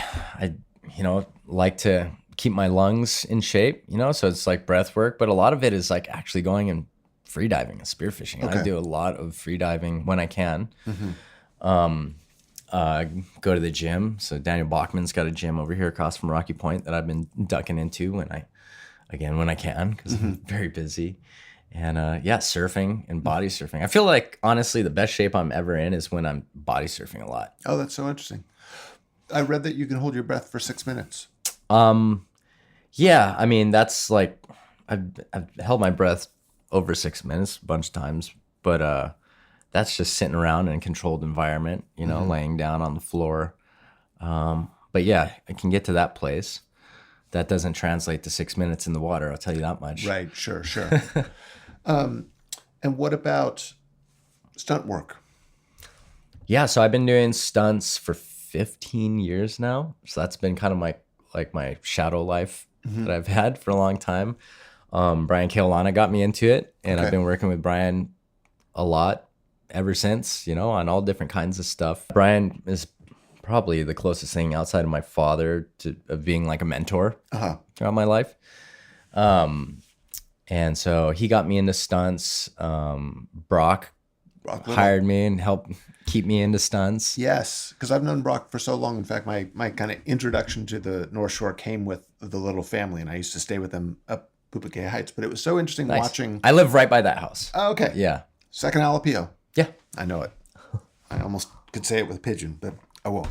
like to keep my lungs in shape, so it's like breath work, but a lot of it is like actually going and free diving and spearfishing. Okay. I do a lot of free diving when I can. Go to the gym. So Daniel Bachman's got a gym over here across from Rocky Point that I've been ducking into when I can, because I'm very busy. And surfing and body surfing. I feel like, honestly, the best shape I'm ever in is when I'm body surfing a lot. Oh, that's so interesting. I read that you can hold your breath for 6 minutes. Yeah, I mean, that's like, I've held my breath over 6 minutes a bunch of times, but that's just sitting around in a controlled environment, laying down on the floor. But yeah, I can get to that place. That doesn't translate to 6 minutes in the water, I'll tell you that much. Right, sure. And what about stunt work? Yeah, so I've been doing stunts for 15 years now. So that's been kind of my shadow life that I've had for a long time. Brian Keolana got me into it, and I've been working with Brian a lot ever since, on all different kinds of stuff. Brian is probably the closest thing outside of my father of being like a mentor throughout my life. And so he got me into stunts. Brock hired me and helped keep me into stunts. Yes, because I've known Brock for so long. In fact, my kind of introduction to the North Shore came with the little family, and I used to stay with them up Pupukea Heights. But it was so interesting watching. I live right by that house. Oh, okay. Yeah. Second Alapio. Yeah. I know it. I almost could say it with a pigeon, but I won't.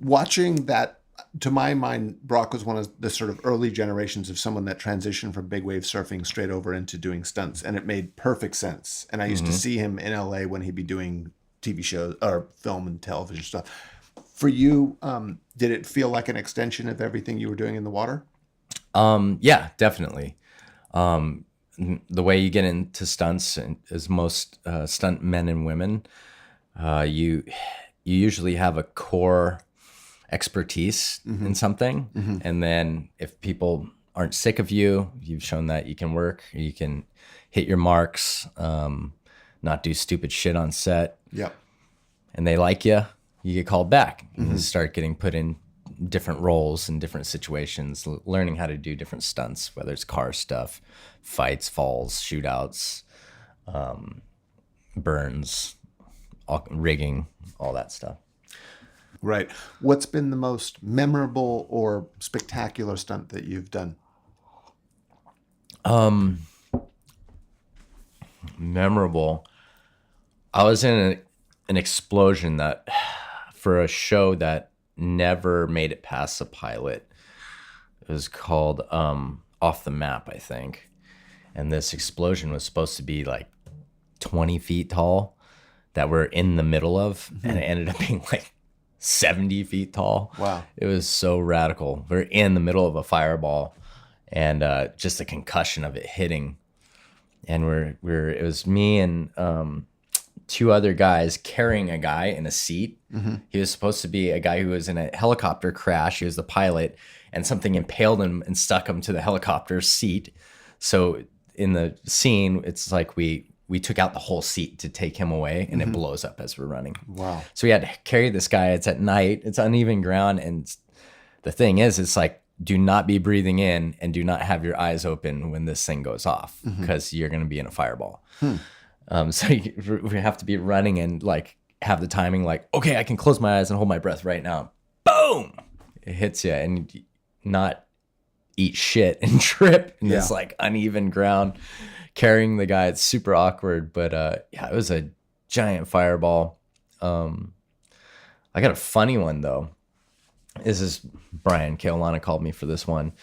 Watching that, to my mind, Brock was one of the sort of early generations of someone that transitioned from big wave surfing straight over into doing stunts, and it made perfect sense. And I used to see him in LA when he'd be doing TV shows or film and television stuff. For you, did it feel like an extension of everything you were doing in the water? Yeah, definitely. The way you get into stunts is most stunt men and women, you usually have a core expertise in something. And then if people aren't sick of you, you've shown that you can work, you can hit your marks, not do stupid shit on set. Yep. And they like you, you get called back. You start getting put in different roles in different situations, learning how to do different stunts, whether it's car stuff, fights, falls, shootouts, burns, rigging, all that stuff. Right. What's been the most memorable or spectacular stunt that you've done? Memorable. I was in an explosion that for a show that never made it past the pilot. It was called Off the Map, I think. And this explosion was supposed to be like 20 feet tall that we're in the middle of, and it ended up being like 70 feet tall. Wow. It was so radical. We're in the middle of a fireball, and just the concussion of it hitting. And it was me and two other guys carrying a guy in a seat. He was supposed to be a guy who was in a helicopter crash. He was the pilot, and something impaled him and stuck him to the helicopter seat. So in the scene, it's like we took out the whole seat to take him away, and it blows up as we're running. Wow. So we had to carry this guy. It's at night. It's uneven ground. And the thing is, it's like, do not be breathing in and do not have your eyes open when this thing goes off, because you're going to be in a fireball. So we have to be running and like have the timing like, okay, I can close my eyes and hold my breath right now. Boom! It hits you, and not eat shit and trip in this like uneven ground, carrying the guy. It's super awkward, but yeah, it was a giant fireball. I got a funny one though. This is Brian Keolana called me for this one.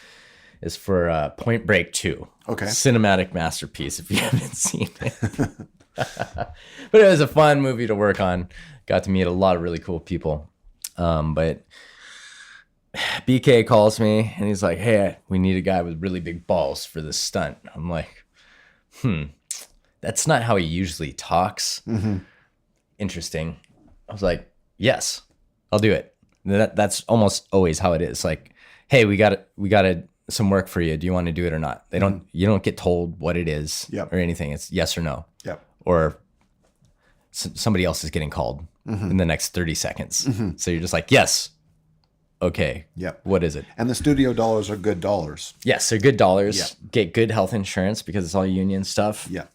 Is for Point Break 2. Okay. Cinematic masterpiece if you haven't seen it. But it was a fun movie to work on. Got to meet a lot of really cool people. But BK calls me and he's like, hey, we need a guy with really big balls for this stunt. I'm like, that's not how he usually talks. Mm-hmm. Interesting. I was like, yes, I'll do it. That's almost always how it is. Like, hey, we got some work for you. Do you want to do it or not? You don't get told what it is or anything. It's yes or no. Yep. Or somebody else is getting called in the next 30 seconds. Mm-hmm. So you're just like, yes. Okay. Yep. What is it? And the studio dollars are good dollars. Yes, they're good dollars. Yep. Get good health insurance because it's all union stuff. Yeah.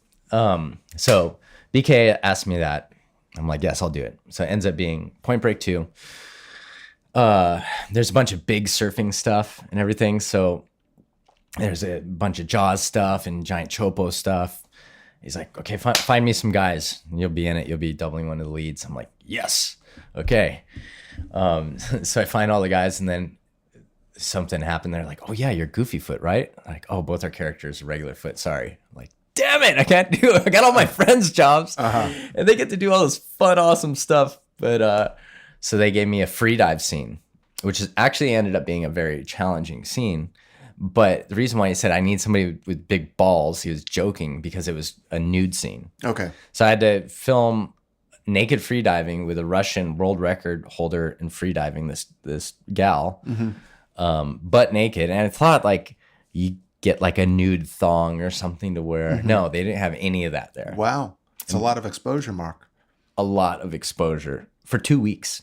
So BK asked me that. I'm like, yes, I'll do it. So it ends up being Point Break 2. There's a bunch of big surfing stuff and everything. So there's a bunch of Jaws stuff and giant Chopo stuff. He's like, okay, find me some guys. You'll be in it. You'll be doubling one of the leads. I'm like, yes. Okay. So I find all the guys and then something happened. They're like, oh yeah, you're Goofy Foot, right? Like, oh, both our characters are regular foot. Sorry. I'm like, damn it. I can't do it. I got all my friends' jobs and they get to do all this fun, awesome stuff. But, so they gave me a free dive scene, which is actually ended up being a very challenging scene. But the reason why he said I need somebody with big balls, he was joking because it was a nude scene. Okay. So I had to film naked free diving with a Russian world record holder in free diving, this gal, butt naked. And I thought like you get like a nude thong or something to wear. Mm-hmm. No, they didn't have any of that there. Wow. It's a lot of exposure, Mark. A lot of exposure for 2 weeks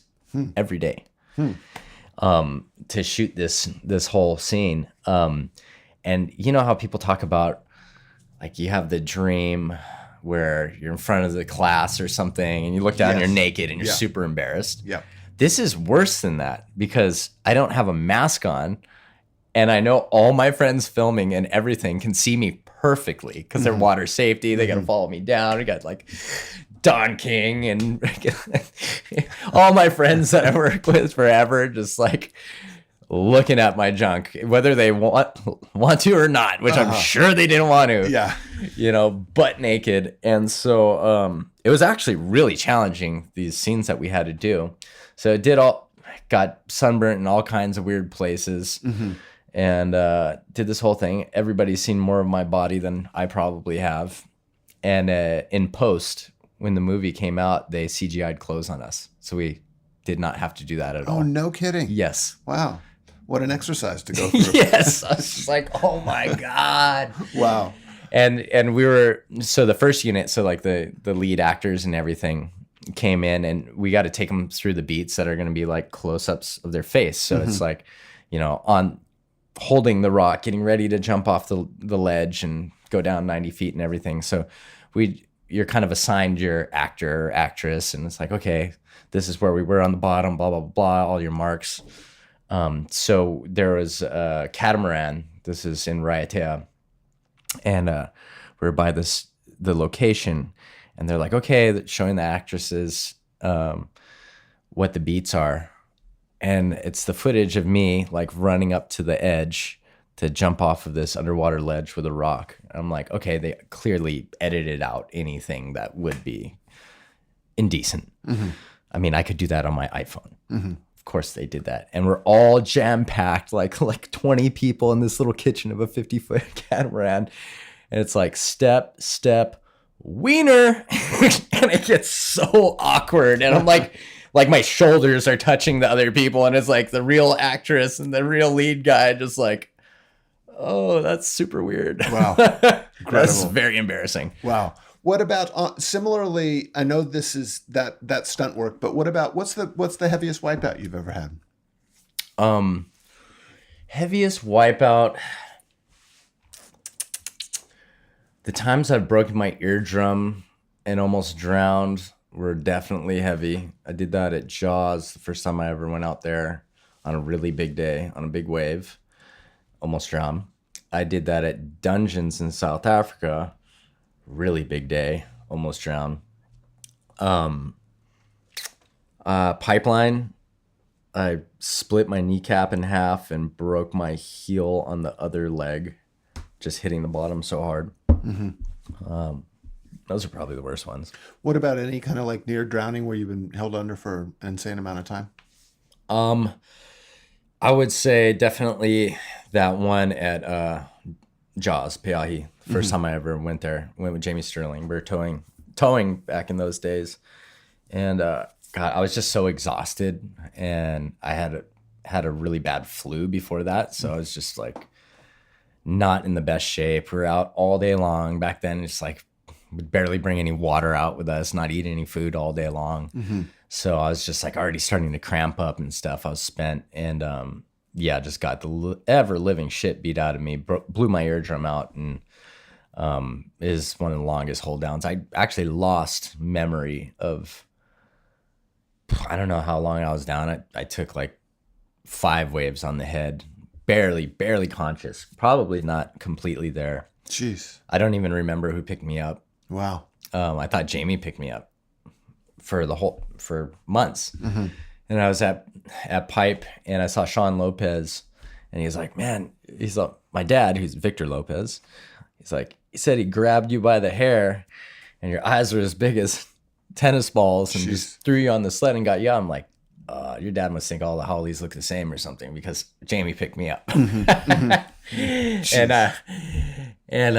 every day. To shoot this whole scene. And you know how people talk about like you have the dream where you're in front of the class or something and you look down and you're naked and you're super embarrassed. Yeah. This is worse than that because I don't have a mask on and I know all my friends filming and everything can see me perfectly because they're water safety. They got to follow me down. We got like Don King and all my friends that I work with forever, just like looking at my junk, whether they want to or not, which I'm sure they didn't want to. Yeah, you know, butt naked, and so it was actually really challenging these scenes that we had to do. So it got sunburnt in all kinds of weird places, and did this whole thing. Everybody's seen more of my body than I probably have, and in post. When the movie came out, they CGI'd clothes on us. So we did not have to do that at all. Oh, no kidding. Yes. Wow. What an exercise to go through. Yes. I was just like, oh my God. Wow. And we were, so the first unit, so like the lead actors and everything came in and we got to take them through the beats that are going to be like close-ups of their face. So it's like, you know, on holding the rock, getting ready to jump off the ledge and go down 90 feet and everything. So you're kind of assigned your actor or actress, and it's like, okay, this is where we were on the bottom, blah, blah, blah, all your marks. So there was a catamaran. This is in Raiatea. And we were by the location, and they're like, okay, showing the actresses what the beats are. And it's the footage of me like running up to the edge to jump off of this underwater ledge with a rock. I'm like, okay, they clearly edited out anything that would be indecent. I mean, I could do that on my iPhone. Of course they did that. And we're all jam-packed, like 20 people in this little kitchen of a 50-foot catamaran. And it's like, step, wiener. And it gets so awkward. And I'm like my shoulders are touching the other people. And it's like the real actress and the real lead guy just like, oh, that's super weird. Wow. That's very embarrassing. Wow. What about similarly, I know this is that stunt work, but what about what's the heaviest wipeout you've ever had? Heaviest wipeout. The times I've broken my eardrum and almost drowned were definitely heavy. I did that at Jaws the first time I ever went out there on a really big day, on a big wave. Almost drowned. I did that at Dungeons in South Africa. Really big day. Almost drowned. Pipeline. I split my kneecap in half and broke my heel on the other leg, just hitting the bottom so hard. Those are probably the worst ones. What about any kind of like near drowning where you've been held under for an insane amount of time? I would say definitely that one at Jaws, Peahi. First time I ever went there. Went with Jamie Sterling. We were towing back in those days. And God, I was just so exhausted. And I had a really bad flu before that. So I was just like not in the best shape. We were out all day long. Back then, just like would barely bring any water out with us, not eat any food all day long. So I was just like already starting to cramp up and stuff. I was spent and yeah, just got the ever living shit beat out of me. Blew my eardrum out and is one of the longest hold downs. I actually lost memory of, I don't know how long I was down. I took like 5 waves on the head, barely conscious, probably not completely there. Jeez. I don't even remember who picked me up. Wow. I thought Jamie picked me up for months. And I was at Pipe and I saw Sean Lopez and he's like, man, he's like, my dad, who's Victor Lopez. He's like, he said he grabbed you by the hair and your eyes were as big as tennis balls and just threw you on the sled and got you out. I'm like, your dad must think all the Hollies look the same or something because Jamie picked me up. And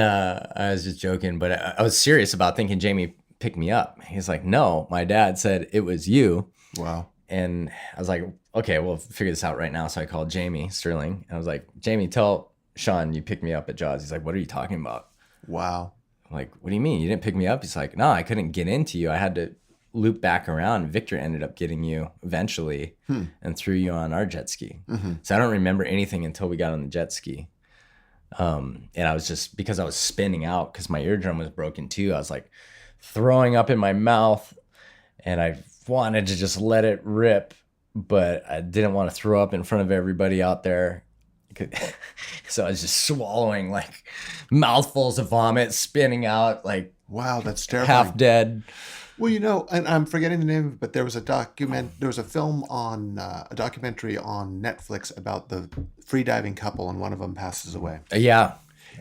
I was just joking, but I was serious about thinking Jamie picked me up. He's like, no, my dad said it was you. Wow. And I was like, okay, we'll figure this out right now. So I called Jamie Sterling. And I was like, Jamie, tell Sean you picked me up at Jaws. He's like, what are you talking about? Wow. I'm like, what do you mean? You didn't pick me up? He's like, no, I couldn't get into you. I had to loop back around. Victor ended up getting you eventually and threw you on our jet ski. So I don't remember anything until we got on the jet ski. And I was just, because I was spinning out because my eardrum was broken too. I was like throwing up in my mouth and I wanted to just let it rip, but I didn't want to throw up in front of everybody out there. So I was just swallowing like mouthfuls of vomit, spinning out like, wow, that's terrifying. Half dead. Well, you know, and I'm forgetting the name of it, but there was a film on a documentary on Netflix about the freediving couple, and one of them passes away. Yeah,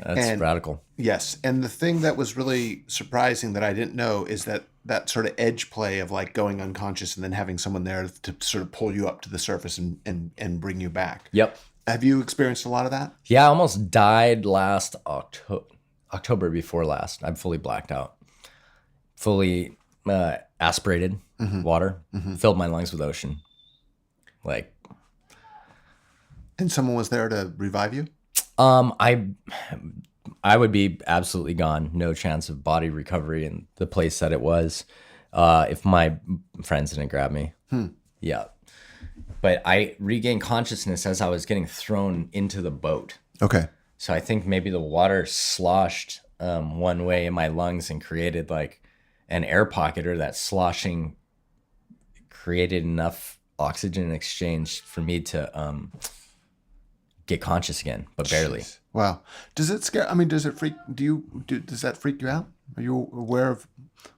that's radical. Yes, and the thing that was really surprising that I didn't know is that sort of edge play of like going unconscious and then having someone there to sort of pull you up to the surface and bring you back. Yep. Have you experienced a lot of that? Yeah, I almost died last October before last. I'm fully blacked out. Fully aspirated water, filled my lungs with ocean. Like, and someone was there to revive you? I would be absolutely gone. No chance of body recovery in the place that it was. If my friends didn't grab me. Yeah. But I regained consciousness as I was getting thrown into the boat. Okay. So I think maybe the water sloshed one way in my lungs and created like an air pocket, or that sloshing created enough oxygen exchange for me to get conscious again, but barely. Jeez. Wow. Does it scare? I mean, does it freak? Does that freak you out? Are you aware of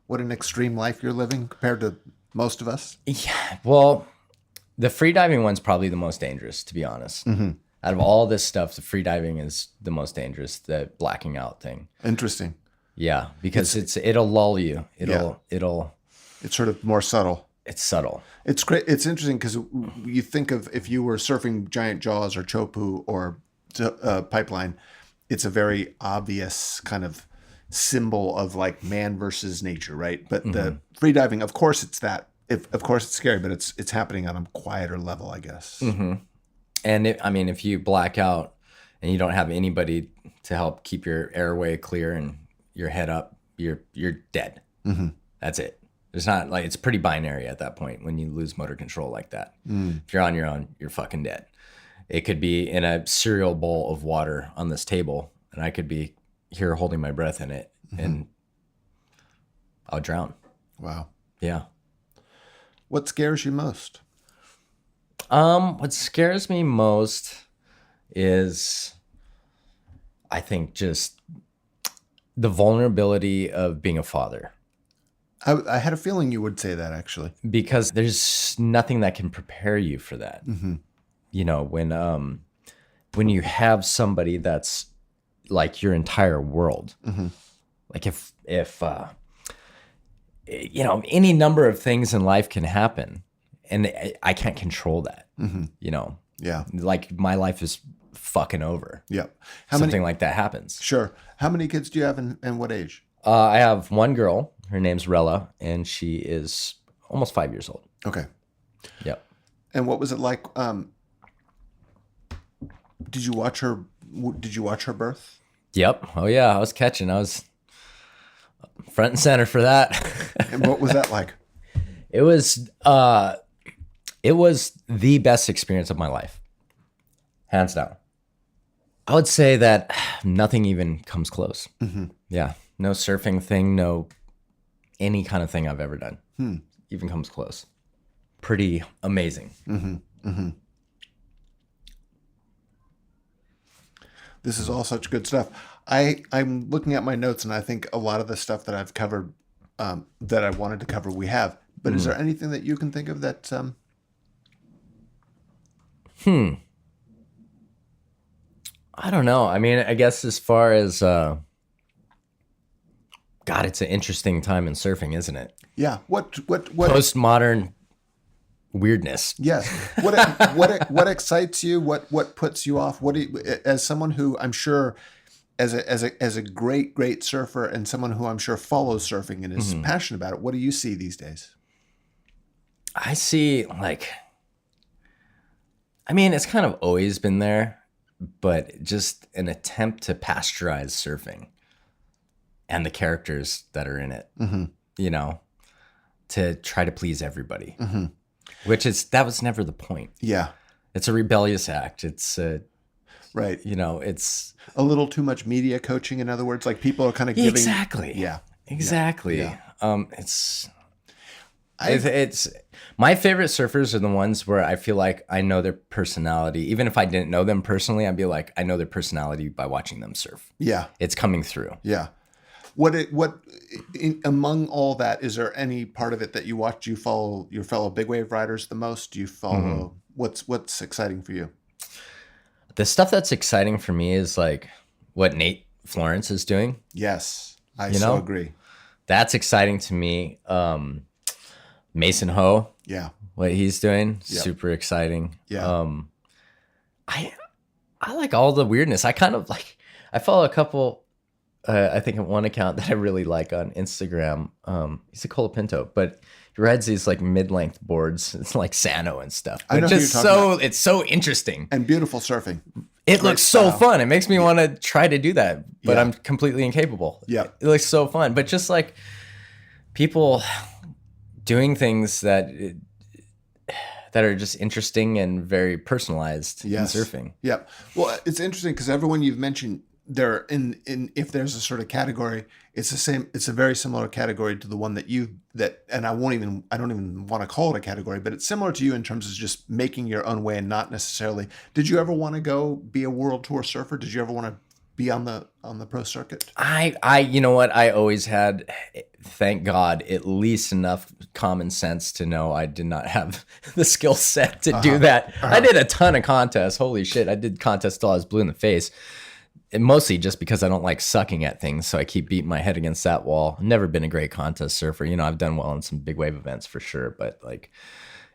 what an extreme life you're living compared to most of us? Yeah. Well, the freediving one's probably the most dangerous, to be honest. Out of all this stuff, the freediving is the most dangerous. The blacking out thing. Interesting. Yeah, because it'll lull you. It's sort of more subtle. It's subtle. It's great. It's interesting because you think of if you were surfing giant jaws or chopu or pipeline, it's a very obvious kind of symbol of like man versus nature, right? But the freediving, of course, it's that. Of course, it's scary, but it's happening on a quieter level, I guess. And if you black out and you don't have anybody to help keep your airway clear and your head up, you're dead. That's it. It's not like, it's pretty binary at that point when you lose motor control like that. If you're on your own, you're fucking dead. It could be in a cereal bowl of water on this table, and I could be here holding my breath in it, and I'll drown. Wow. Yeah. What scares you most? What scares me most is, I think, just the vulnerability of being a father. I had a feeling you would say that, actually. because there's nothing that can prepare you for that. You know, when you have somebody that's like your entire world, like if you know, any number of things in life can happen, and I can't control that. You know, Yeah. like my life is fucking over. Yep. Something like that happens. Sure. How many kids do you have, and what age? I have one girl. Her name's Rella, and she is almost 5 years old. Okay. Yep. And what was it like? Did you watch her? Did you watch her birth? Yep. Oh yeah, I was front and center for that. And what was that like? It was the best experience of my life, hands down. I would say that nothing even comes close. Yeah, no surfing thing, no any kind of thing I've ever done even comes close. Pretty amazing. This is all such good stuff. I'm looking at my notes, and I think a lot of the stuff that I've covered, that I wanted to cover, we have. But is there anything that you can think of that? I don't know. I mean, I guess as far as God, it's an interesting time in surfing, isn't it? Yeah. What? Postmodern weirdness. Yes. What excites you? What puts you off? What do you, as someone who I'm sure, as a great surfer, and someone who I'm sure follows surfing and is passionate about it, what do you see these days? I see, like, I mean, it's kind of always been there, but just an attempt to pasteurize surfing and the characters that are in it, you know, to try to please everybody, that was never the point. Yeah. It's a rebellious act. It's right. You know, it's a little too much media coaching. In other words, like people are kind of giving. Exactly. Yeah. Exactly. Yeah. It's my favorite surfers are the ones where I feel like I know their personality. Even if I didn't know them personally, I'd be like, I know their personality by watching them surf. Yeah. It's coming through. Yeah. Among all that, is there any part of it that you watch? Do you follow your fellow big wave riders the most? Do you follow what's exciting for you? The stuff that's exciting for me is like what Nate Florence is doing. Yes. I so agree. That's exciting to me. Mason Ho. Yeah. What he's doing. Yep. Super exciting. Yeah. I like all the weirdness. I follow a couple, I think one account that I really like on Instagram. He's a Colapinto, but he rides these like mid-length boards. It's like Sano and stuff. I know who you're talking about. It's so interesting. And beautiful surfing. It looks so fun. It makes me want to try to do that, but Yeah. I'm completely incapable. Yeah. It looks so fun. But just like people doing things that are just interesting and very personalized in surfing. Yeah. Well, it's interesting because everyone you've mentioned, they're in if there's a sort of category, it's the same. It's a very similar category to the one and I don't even want to call it a category, but it's similar to you in terms of just making your own way and not necessarily. Did you ever want to go be a world tour surfer? Did you ever want to be on the pro circuit? You know what? I always had, thank God, at least enough common sense to know I did not have the skill set to do that. I did a ton of contests. Holy shit. I did contests till I was blue in the face. And mostly just because I don't like sucking at things. So I keep beating my head against that wall. Never been a great contest surfer. You know, I've done well in some big wave events for sure, but like,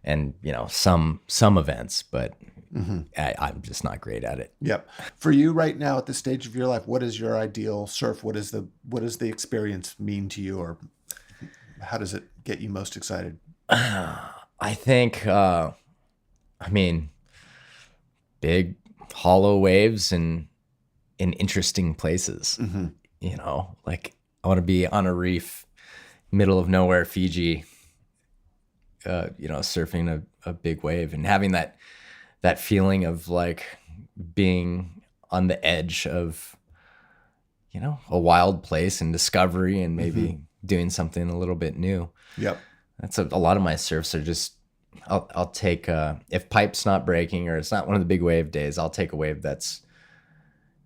and you know, some events, but I'm just not great at it. Yep. For you right now at this stage of your life, what is your ideal surf? What does the experience mean to you, or how does it get you most excited? I think, big hollow waves and in interesting places. You know, like I want to be on a reef, middle of nowhere, Fiji, you know, surfing a big wave and having that feeling of like being on the edge of, you know, a wild place and discovery and maybe doing something a little bit new. Yep. That's a lot of my surfs are just, I'll take, if pipe's not breaking or it's not one of the big wave days, I'll take a wave that's,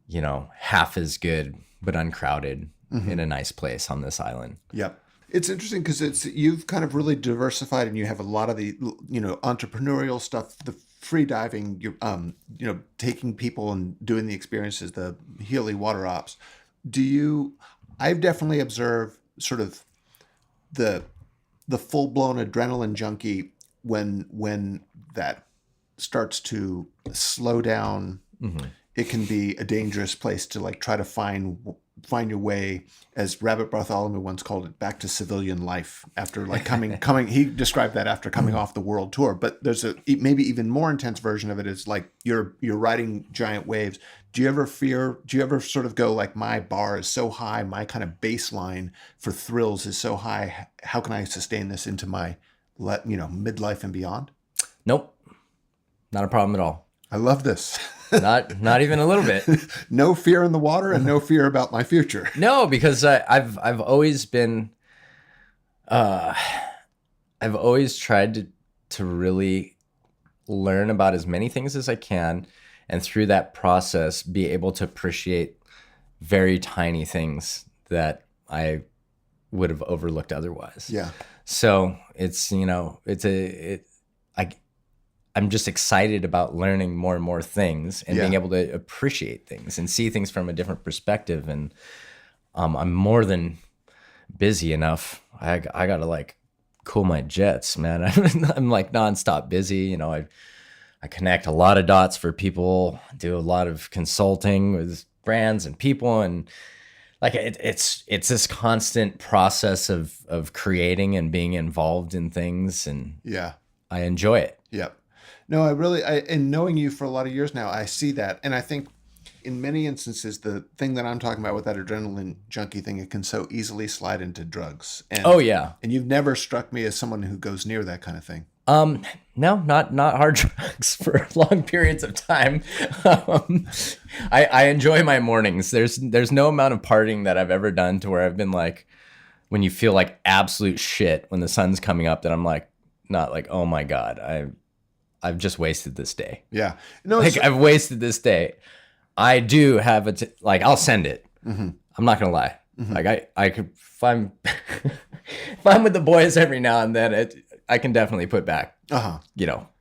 you know, half as good, but uncrowded in a nice place on this island. Yep. It's interesting because you've kind of really diversified, and you have a lot of the entrepreneurial stuff, the free diving, taking people and doing the experiences, the Healey Water Ops. I've definitely observed sort of the full blown adrenaline junkie when that starts to slow down. Mm-hmm. It can be a dangerous place to like try to find your way, as Rabbit Bartholomew once called it, back to civilian life after like coming. He described that after coming off the world tour. But there's a maybe even more intense version of it. Is like you're riding giant waves. Do you ever sort of go like, my bar is so high, my kind of baseline for thrills is so high, how can I sustain this into my midlife and beyond? Nope, not a problem at all. I love this. Not even a little bit. No fear in the water and no fear about my future. No, because I've always been, I've always tried to really learn about as many things as I can, and through that process, be able to appreciate very tiny things that I would have overlooked otherwise. Yeah. So I'm just excited about learning more and more things and being able to appreciate things and see things from a different perspective. And I'm more than busy enough. I gotta like cool my jets, man. I'm like nonstop busy. I connect a lot of dots for people, do a lot of consulting with brands and people, and like it's this constant process of creating and being involved in things, and I enjoy it. Yep. No, and knowing you for a lot of years now, I see that. And I think in many instances, the thing that I'm talking about with that adrenaline junkie thing, it can so easily slide into drugs. And, oh, yeah. And you've never struck me as someone who goes near that kind of thing. No, not hard drugs for long periods of time. I enjoy my mornings. There's no amount of partying that I've ever done to where I've been like, when you feel like absolute shit when the sun's coming up, that I'm like, not like, oh my God, I've just wasted this day. Yeah. No, like I've wasted this day. I do have like, I'll send it. Mm-hmm. I'm not going to lie. Mm-hmm. Like I could, if I'm with the boys every now and then, I can definitely put back,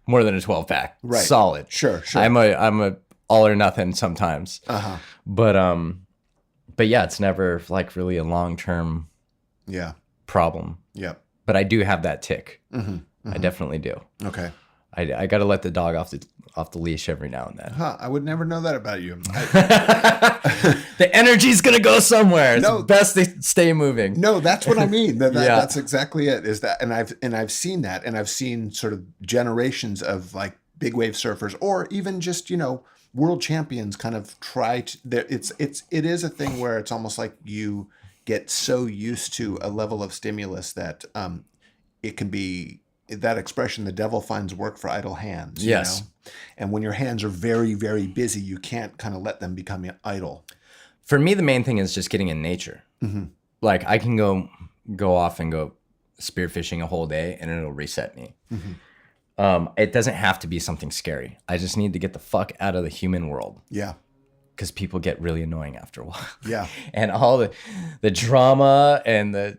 more than a 12 pack. Right. Solid. Sure. I'm a all or nothing sometimes. But yeah, it's never like really a long-term problem. Yeah. But I do have that tick. Mm-hmm. Mm-hmm. I definitely do. Okay. I got to let the dog off the leash every now and then. I would never know that about you. The energy's gonna go somewhere. It's best to stay moving. No, that's what I mean. That's exactly it. Is that, and I've seen that, and I've seen sort of generations of like big wave surfers, or even just world champions, kind of try to. It is a thing where it's almost like you get so used to a level of stimulus that it can be. That expression, the devil finds work for idle hands. Yes. And when your hands are very, very busy, you can't kind of let them become idle. For me, the main thing is just getting in nature. Mm-hmm. Like I can go off and go spearfishing a whole day and it'll reset me. Mm-hmm. It doesn't have to be something scary. I just need to get the fuck out of the human world. Yeah. Because people get really annoying after a while. Yeah. And all the drama and the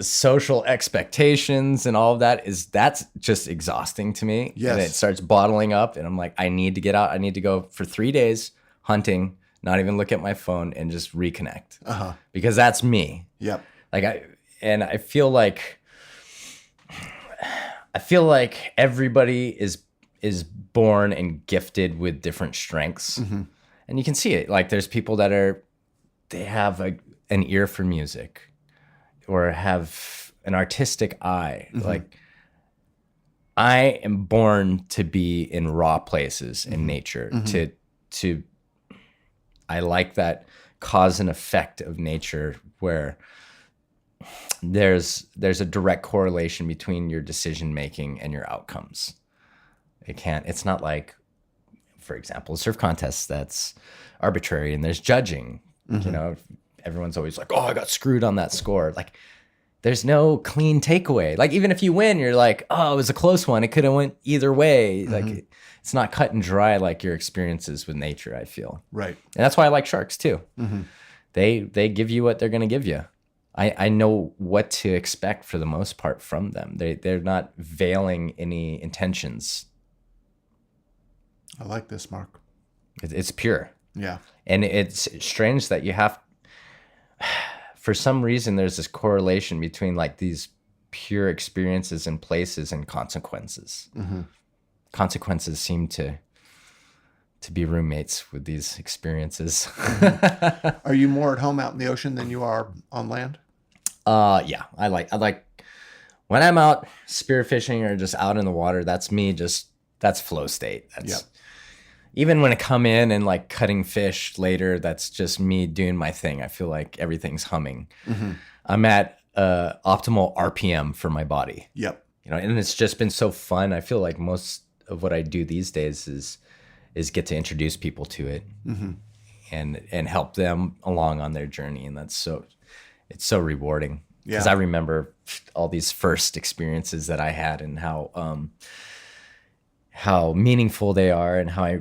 social expectations and all of that's just exhausting to me. Yes. And it starts bottling up and I'm like, I need to get out. I need to go for 3 days hunting, not even look at my phone, and just reconnect. Because that's me. Yep. Like I feel like everybody is born and gifted with different strengths. Mm-hmm. And you can see it. Like there's people that they have an ear for music, or have an artistic eye. Mm-hmm. Like I am born to be in raw places in nature. Mm-hmm. I like that cause and effect of nature, where there's a direct correlation between your decision making and your outcomes. It's not like, for example, surf contests that's arbitrary and there's judging. Mm-hmm. Everyone's always like, oh, I got screwed on that score. Like, there's no clean takeaway. Like, even if you win, you're like, oh, it was a close one. It could have went either way. Mm-hmm. Like, it's not cut and dry like your experiences with nature, I feel. Right. And that's why I like sharks, too. Mm-hmm. They give you what they're going to give you. I know what to expect for the most part from them. They're not veiling any intentions. I like this, Mark. It's pure. Yeah. And it's strange that you have, for some reason, there's this correlation between like these pure experiences and places and consequences. Mm-hmm. Consequences seem to be roommates with these experiences. Are you more at home out in the ocean than you are on land? Yeah, I like when I'm out spearfishing or just out in the water, that's me, that's flow state. That's even when I come in and like cutting fish later, that's just me doing my thing. I feel like everything's humming. Mm-hmm. I'm at optimal RPM for my body. Yep. And it's just been so fun. I feel like most of what I do these days is get to introduce people to it, mm-hmm. and help them along on their journey. And it's so rewarding, because Yeah. I remember all these first experiences that I had and how meaningful they are, and how I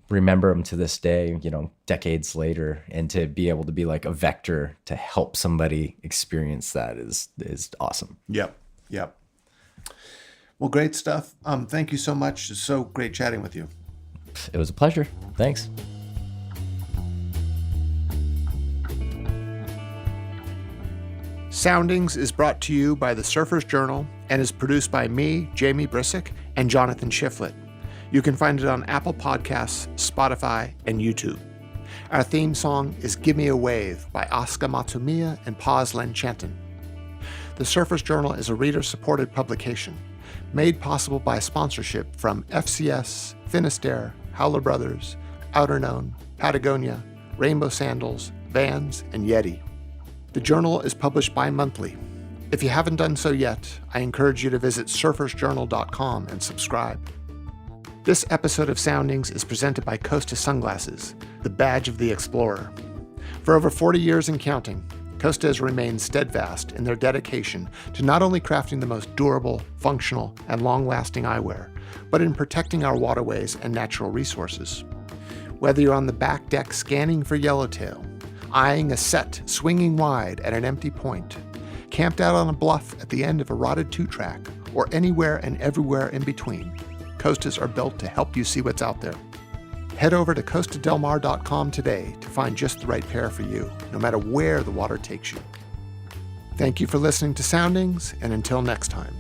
remember them to this day, decades later. And to be able to be like a vector to help somebody experience that is awesome. Yep. Yep. Well, great stuff. Thank you so much. It's so great chatting with you. It was a pleasure. Thanks. Soundings is brought to you by the Surfer's Journal and is produced by me, Jamie Brisick, and Jonathan Shiflett. You can find it on Apple Podcasts, Spotify, and YouTube. Our theme song is Give Me a Wave by Asuka Matsumiya and Paz Lenchantin. The Surfer's Journal is a reader-supported publication made possible by sponsorship from FCS, Finisterre, Howler Brothers, Outerknown, Patagonia, Rainbow Sandals, Vans, and Yeti. The journal is published bi-monthly. If you haven't done so yet, I encourage you to visit surfersjournal.com and subscribe. This episode of Soundings is presented by Costa Sunglasses, the badge of the explorer. For over 40 years and counting, Costa has remained steadfast in their dedication to not only crafting the most durable, functional, and long-lasting eyewear, but in protecting our waterways and natural resources. Whether you're on the back deck scanning for yellowtail, eyeing a set swinging wide at an empty point, camped out on a bluff at the end of a rotted two-track, or anywhere and everywhere in between, Costas are built to help you see what's out there. Head over to costadelmar.com today to find just the right pair for you, no matter where the water takes you. Thank you for listening to Soundings, and until next time.